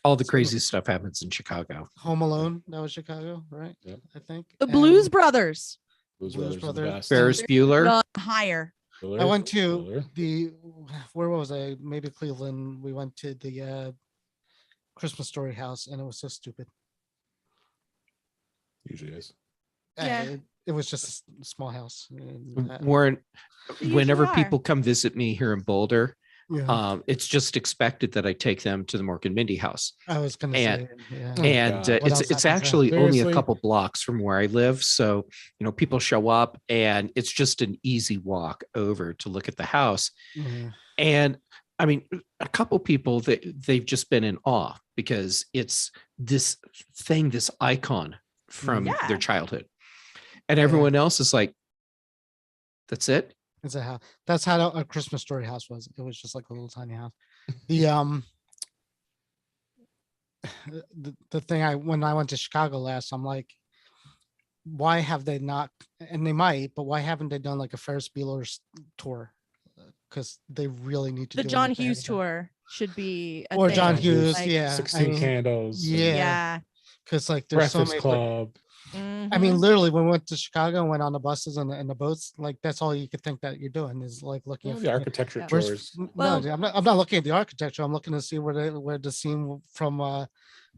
All the crazy stuff happens in Chicago. Home Alone, that was Chicago, right? Yep. I think. The Blues Brothers. Blues Brothers. Ferris Bueller. Not higher. I went to where was I? Maybe Cleveland. We went to the Christmas Story house, and it was so stupid. Usually is. Yeah. It was just a small house. Warren, whenever are. people come visit me here in Boulder, It's just expected that I take them to the Mork and Mindy house. I was gonna And- say, yeah. Oh, And God. What else it's happens there? actually only a Seriously? couple blocks from where I live. So, people show up and it's just an easy walk over to look at the house. Yeah. And I mean, a couple people that they've just been in awe because it's this thing, this icon from Yeah. their childhood. And Yeah. everyone else is like, that's it. It's a house. That's how a Christmas Story house was. It was just like a little tiny house. The the thing when I went to Chicago last, I'm like, why have they not? And they might, but why haven't they done like a Ferris Bueller's tour? Because they really need to. The do John it if they Hughes haven't done- tour should be a or thing. John John Hughes, Like, yeah. 16 Candles. Yeah. Yeah. Because like there's so Breakfast many. Club. I mean, Mhm. literally, when we went to Chicago and went on the buses and the boats, like that's all you could think that you're doing is like looking Well, at the architecture Yeah. where's- tours. Well- no, I'm not looking at the architecture. I'm looking to see where the scene from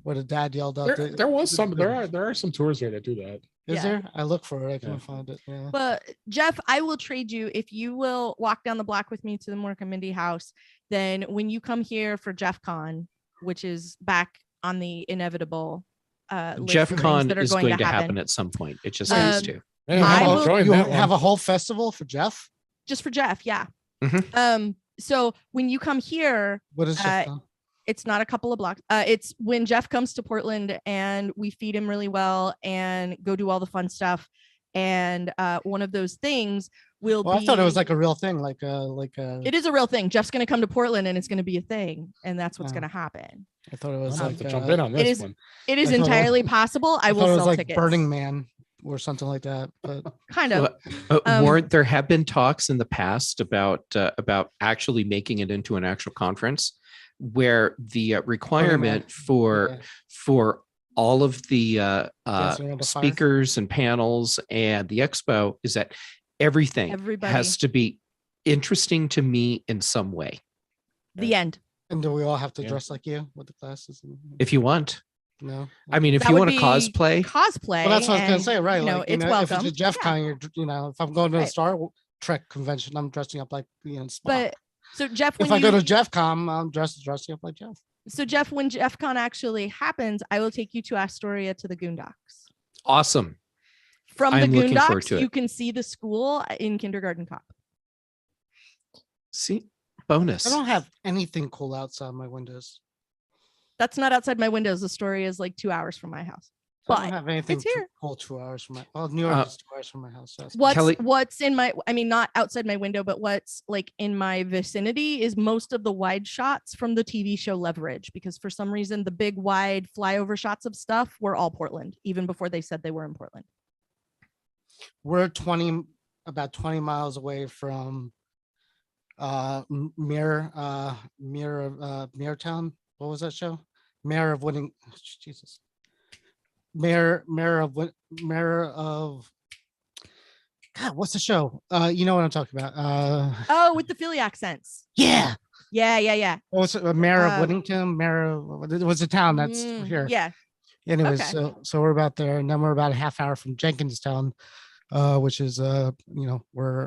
where the dad yelled out. There was some. There are some tours here that do that. Is Yeah. there? I look for it. I can't Yeah. find it. Yeah. But Jeff, I will trade you if you will walk down the block with me to the Mork and Mindy house. Then when you come here for Jeff Con, which is back on the inevitable list Jeff of things Con that are is going to happen at some point. It just Um, has to. Man, I I'll will- join You that have one. a whole festival for Jeff? just for Jeff. Yeah. Mhm. So when you come here, What is Jeff? done? it's not a couple of blocks. It's when Jeff comes to Portland and we feed him really well and go do all the fun stuff. And one of those things will Well, be. I thought it was like a real thing, like It is a real thing. Jeff's going to come to Portland and it's going to be a thing, and that's what's Oh. going to happen. I thought it I'm was gonna like have to jump in on this is- one. It is I thought it was- entirely possible. I I will thought it was sell like tickets. Burning Man or something like that. But Kind of. Warren, there have been talks in the past about actually making it into an actual conference where the requirement yeah. for all of the Dancing around the fire. speakers and panels and the expo is that everything Everybody. has to be interesting to me in some way. The end. And do we all have to Yeah. dress like you with the glasses? If you want, No. I mean, if That you would want to be cosplay, Cosplay. Well, that's what I was gonna and, say, right? You know, Like, it's if welcome. it's a Jeff Yeah. Con, if I'm going to a Right. Star Trek convention, I'm dressing up like Spock. But so Jeff, when if I you, go to Jeff Con, I'm dressing up like Jeff. so Jeff, when Jeff Con actually happens, I will take you to Astoria to the Goondocks. awesome. From the I'm looking forward Goondocks, to you it. can see the school in Kindergarten Cop. See, bonus. I don't have anything cool outside my windows. That's not outside my windows. The story is like 2 hours from my house. I But don't have anything it's here. cool 2 hours from my. Well, New York Uh, is 2 hours from my house. So that's- What's in my, I mean, not outside my window, but what's like in my vicinity is most of the wide shots from the TV show Leverage, because for some reason the big wide flyover shots of stuff were all Portland, even before they said they were in Portland. We're about 20 miles away from Mirrortown. What was that show? Mayor of Winning. Jesus. Mayor of. God, what's the show? You know what I'm talking about. Oh, with the Philly accents. Yeah. Yeah. What was it? Mayor of Um, Whittington? Mayor of, it was a town that's here. Yeah. Anyways, Okay. so we're about there, and then we're about a half hour from Jenkinstown, which is where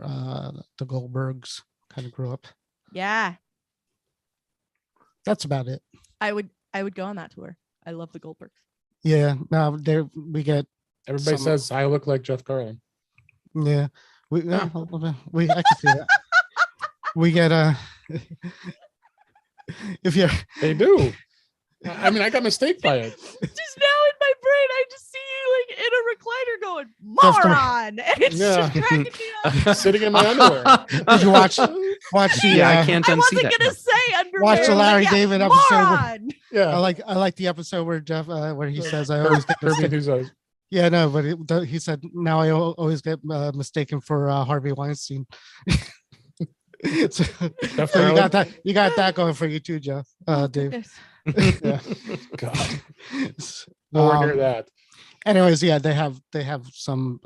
the Goldbergs kind of grew up. Yeah. That's about it. I would go on that tour. I love the Goldbergs. Yeah. No, there we get. Everybody Some- says I look like Jeff Carlin. Yeah, I can see that. We get if you're They do. I mean, I got mistaken by it. Just now in my brain, I just see you like in a recliner going, Just a- moron. And it's Yeah. just cracking me up. Sitting in my underwear. did you watch the Yeah, I can't I unsee wasn't that. gonna say under Watch the Larry David episode where- moron. Yeah. I like the episode where Jeff where he says I always get Kirby mistaken. Enthusiast. Yeah, no, but he said now I always get mistaken for Harvey Weinstein. so Jeff so Carlin. you got that going for you too, Jeff. Dave. Goodness. Yeah. God. No one hear that. Anyways, yeah, they have some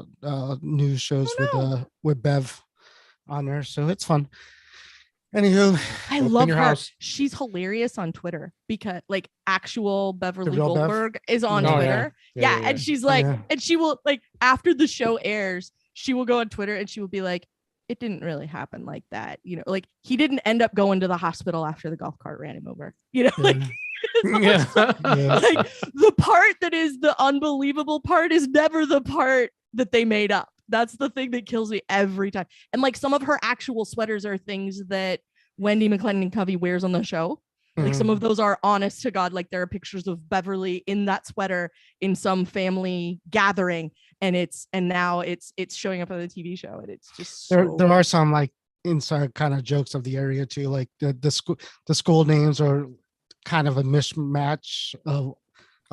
news shows with Bev on there, so it's fun. Anywho, I Open love your her. house. She's hilarious on Twitter because like actual Beverly real Bev? Goldberg is on Oh, yeah. Twitter. Yeah, Yeah, and she's like, Yeah. and she will like after the show airs, she will go on Twitter and she will be like, it didn't really happen like that. Like he didn't end up going to the hospital after the golf cart ran him over. Like, Yeah. like the part that is the unbelievable part is never the part that they made up. That's the thing that kills me every time. And like some of her actual sweaters are things that Wendy McClendon Covey wears on the show. Like some of those are honest to God. Like there are pictures of Beverly in that sweater in some family gathering, and now it's showing up on the TV show, and it's just There are some like inside kind of jokes of the area too. Like the school names are kind of a mismatch of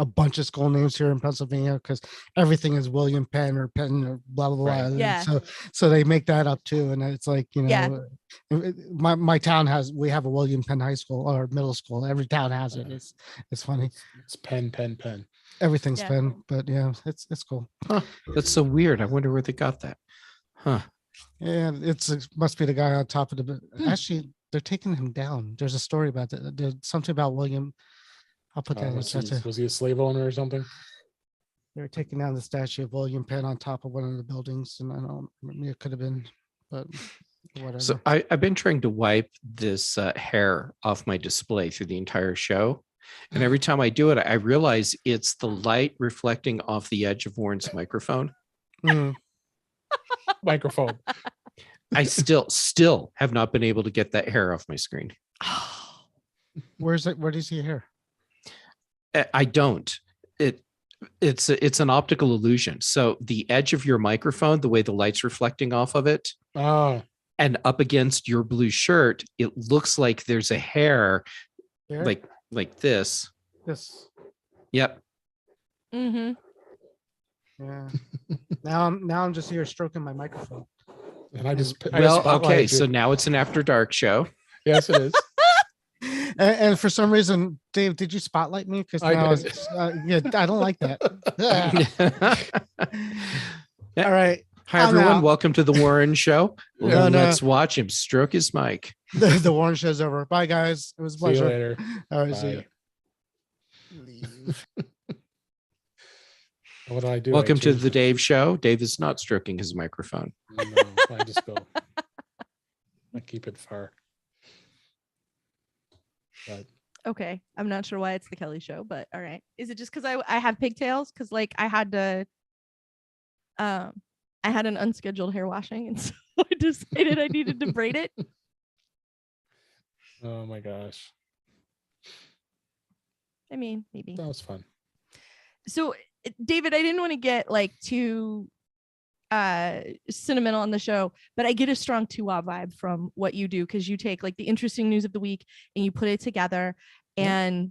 a bunch of school names here in Pennsylvania because everything is William Penn or Penn or blah blah blah. Right. Yeah. So they make that up too, and it's like Yeah. my town we have a William Penn high school or middle school. Every town has it. It's funny. It's Penn. Everything's Yeah. Penn, but yeah, it's cool. Huh. That's so weird. I wonder where they got that. Huh. Yeah, it must be the guy on top of the. Actually, they're taking him down. There's a story about that. There's something about William. I'll put that in the chat. Was he a slave owner or something? They were taking down the statue of William Penn on top of one of the buildings, and I don't. Maybe it could have been, but whatever. So I've been trying to wipe this hair off my display through the entire show. And every time I do it, I realize it's the light reflecting off the edge of Warren's microphone. Microphone. I still have not been able to get that hair off my screen. Where's it? Where do you see hair? I don't. It's an optical illusion. So the edge of your microphone, the way the light's reflecting off of it, and up against your blue shirt, it looks like there's a hair, like this. This. Yep. Mm-hmm. Yeah. now I'm just here stroking my microphone. And I just okay. So now it's an after dark show. Yes, it is. And for some reason, Dave, did you spotlight me? Because yeah, I don't like that. All right. Hi, everyone. Welcome to the Warren Show. Let's No. watch him stroke his mic. The Warren show's over. Bye, guys. It was a See you pleasure. later. All right, Bye. see you. Leave. What do I do? Welcome to the Dave Show. Dave is not stroking his microphone. No, I just go. I keep it far. But Okay. I'm not sure why it's the Kelly show, but all right. Is it just because I have pigtails? Because like I had an unscheduled hair washing, and so I decided I needed to braid it. oh my gosh, I mean, maybe. that was fun. So David, I didn't want to get like too sentimental on the show, but I get a strong Tuwa vibe from what you do, because you take like the interesting news of the week and you put it together, and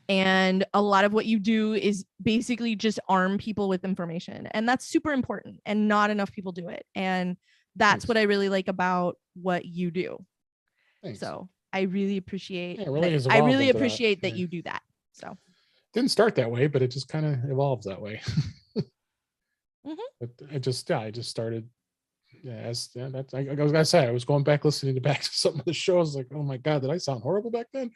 a lot of what you do is basically just arm people with information, and that's super important, and not enough people do it, and that's Thanks. what I really like about what you do. Thanks. So I really appreciate Yeah, it really has I evolved really into that. appreciate that Yeah. you do that. So Didn't start that way, but it just kind of evolves that way. Mhm. But I just started. Yeah, that's. I was gonna say I was going back listening back to some of the shows. Like, oh my god, did I sound horrible back then?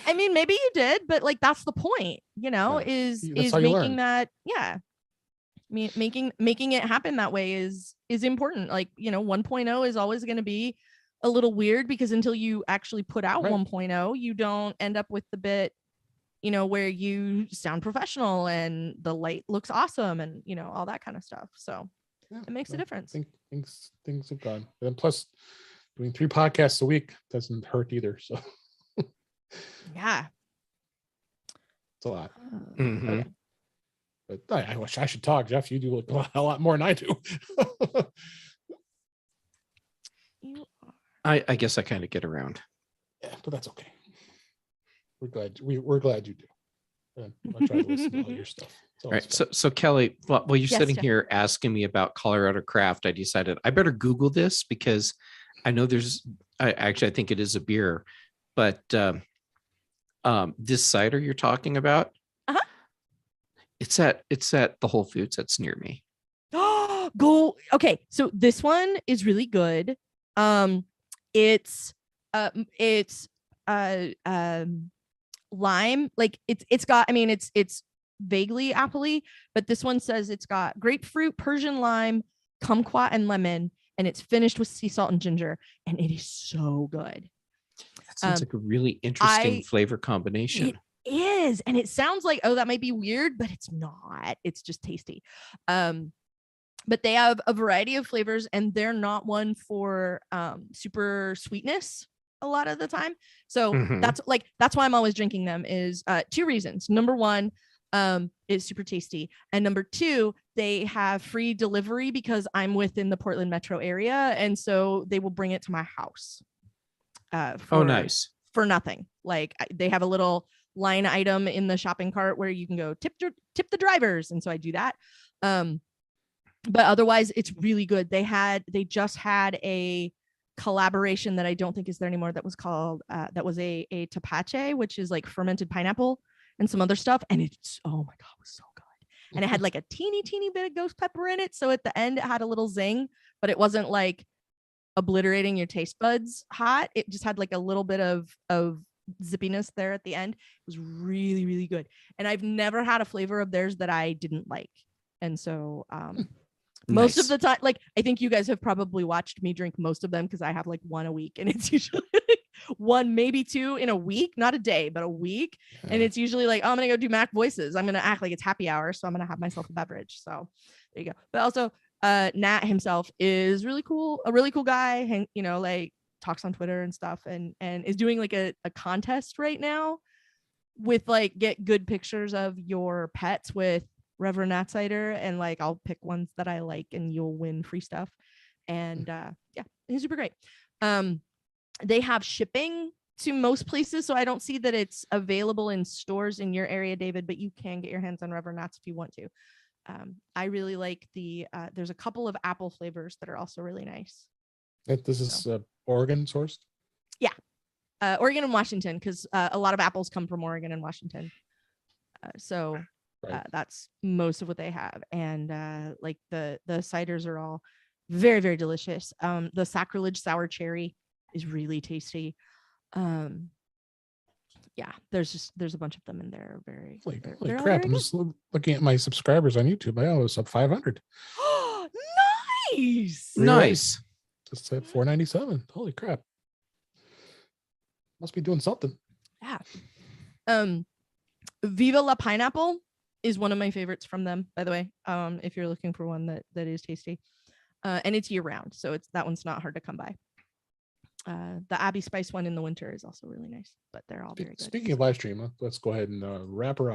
I mean, maybe you did, but like that's the point, Yeah. is That's how you making learn. that, yeah. Making it happen that way is important. Like, 1.0 is always going to be a little weird, because until you actually put out Right. 1.0, you don't end up with the bit, where you sound professional and the light looks awesome and, all that kind of stuff. So Yeah, it makes a no, difference. I think things have gone. And plus, doing 3 podcasts a week doesn't hurt either. So Yeah. it's a lot. Mhm. Okay. But I wish I should talk, Jeff. You do a lot more than I do. You are. I guess I kind of get around. Yeah, but that's okay. We're glad you do. And I try to listen to all your stuff. It's All always right. fun. So Kelly, while you're Yes, sitting Jeff. here asking me about Colorado craft, I decided I better Google this, because I know I think it is a beer, but this cider you're talking about, Uh-huh. it's at the Whole Foods that's near me. Go. Okay, so this one is really good. It's lime, like it's got, I mean, it's vaguely appley, but this one says it's got grapefruit, Persian lime, kumquat, and lemon, and it's finished with sea salt and ginger, and it is so good. That sounds like a really interesting flavor combination. It is, and it sounds like, oh, that might be weird, but it's not. It's just tasty. But they have a variety of flavors, and they're not one for super sweetness a lot of the time. So that's why I'm always drinking them, is 2 reasons. Number 1, it's super tasty, and number 2, they have free delivery because I'm within the Portland metro area, and so they will bring it to my house. Nice. For nothing. Like, they have a little line item in the shopping cart where you can go tip the drivers, and so I do that. But otherwise, it's really good. They just had a collaboration that I don't think is there anymore. That was called that was a tepache, which is like fermented pineapple and some other stuff. And it's, oh my God, it was so good. And it had like a teeny bit of ghost pepper in it. So at the end, it had a little zing, but it wasn't like obliterating your taste buds hot. It just had like a little bit of zippiness there at the end. It was really, really good. And I've never had a flavor of theirs that I didn't like. And so most of the time, like, I think you guys have probably watched me drink most of them because I have like one a week, and it's usually 1, maybe 2 in a week, not a day, but a week. And it's usually like, oh, I'm gonna go do Mac voices. I'm gonna act like it's happy hour, so I'm gonna have myself a beverage. So there you go. But also, Nat himself is really cool, a really cool guy. Like, talks on Twitter and stuff, and is doing like a contest right now with like, get good pictures of your pets with Reverend Nat Cider, and like, I'll pick ones that I like and you'll win free stuff. And yeah, he's super great. They have shipping to most places, so I don't see that it's available in stores in your area, David, but you can get your hands on Reverend Nats if you want to. I really like there's a couple of apple flavors that are also really nice. This is Oregon sourced? Yeah. Oregon and Washington, because a lot of apples come from Oregon and Washington. So that's most of what they have. And like the ciders are all very, very delicious. The Sacrilege Sour Cherry is really tasty. Yeah, there's a bunch of them in there. Holy they're crap. very I'm just looking at my subscribers on YouTube. I was up 500. Nice. Nice. It's at 497. Holy crap. Must be doing something. Yeah. Viva La Pineapple is one of my favorites from them, by the way. If you're looking for one that is tasty. And it's year round, so that one's not hard to come by. The Abbey Spice one in the winter is also really nice, but they're all very good. Speaking of live stream, let's go ahead and wrap her up.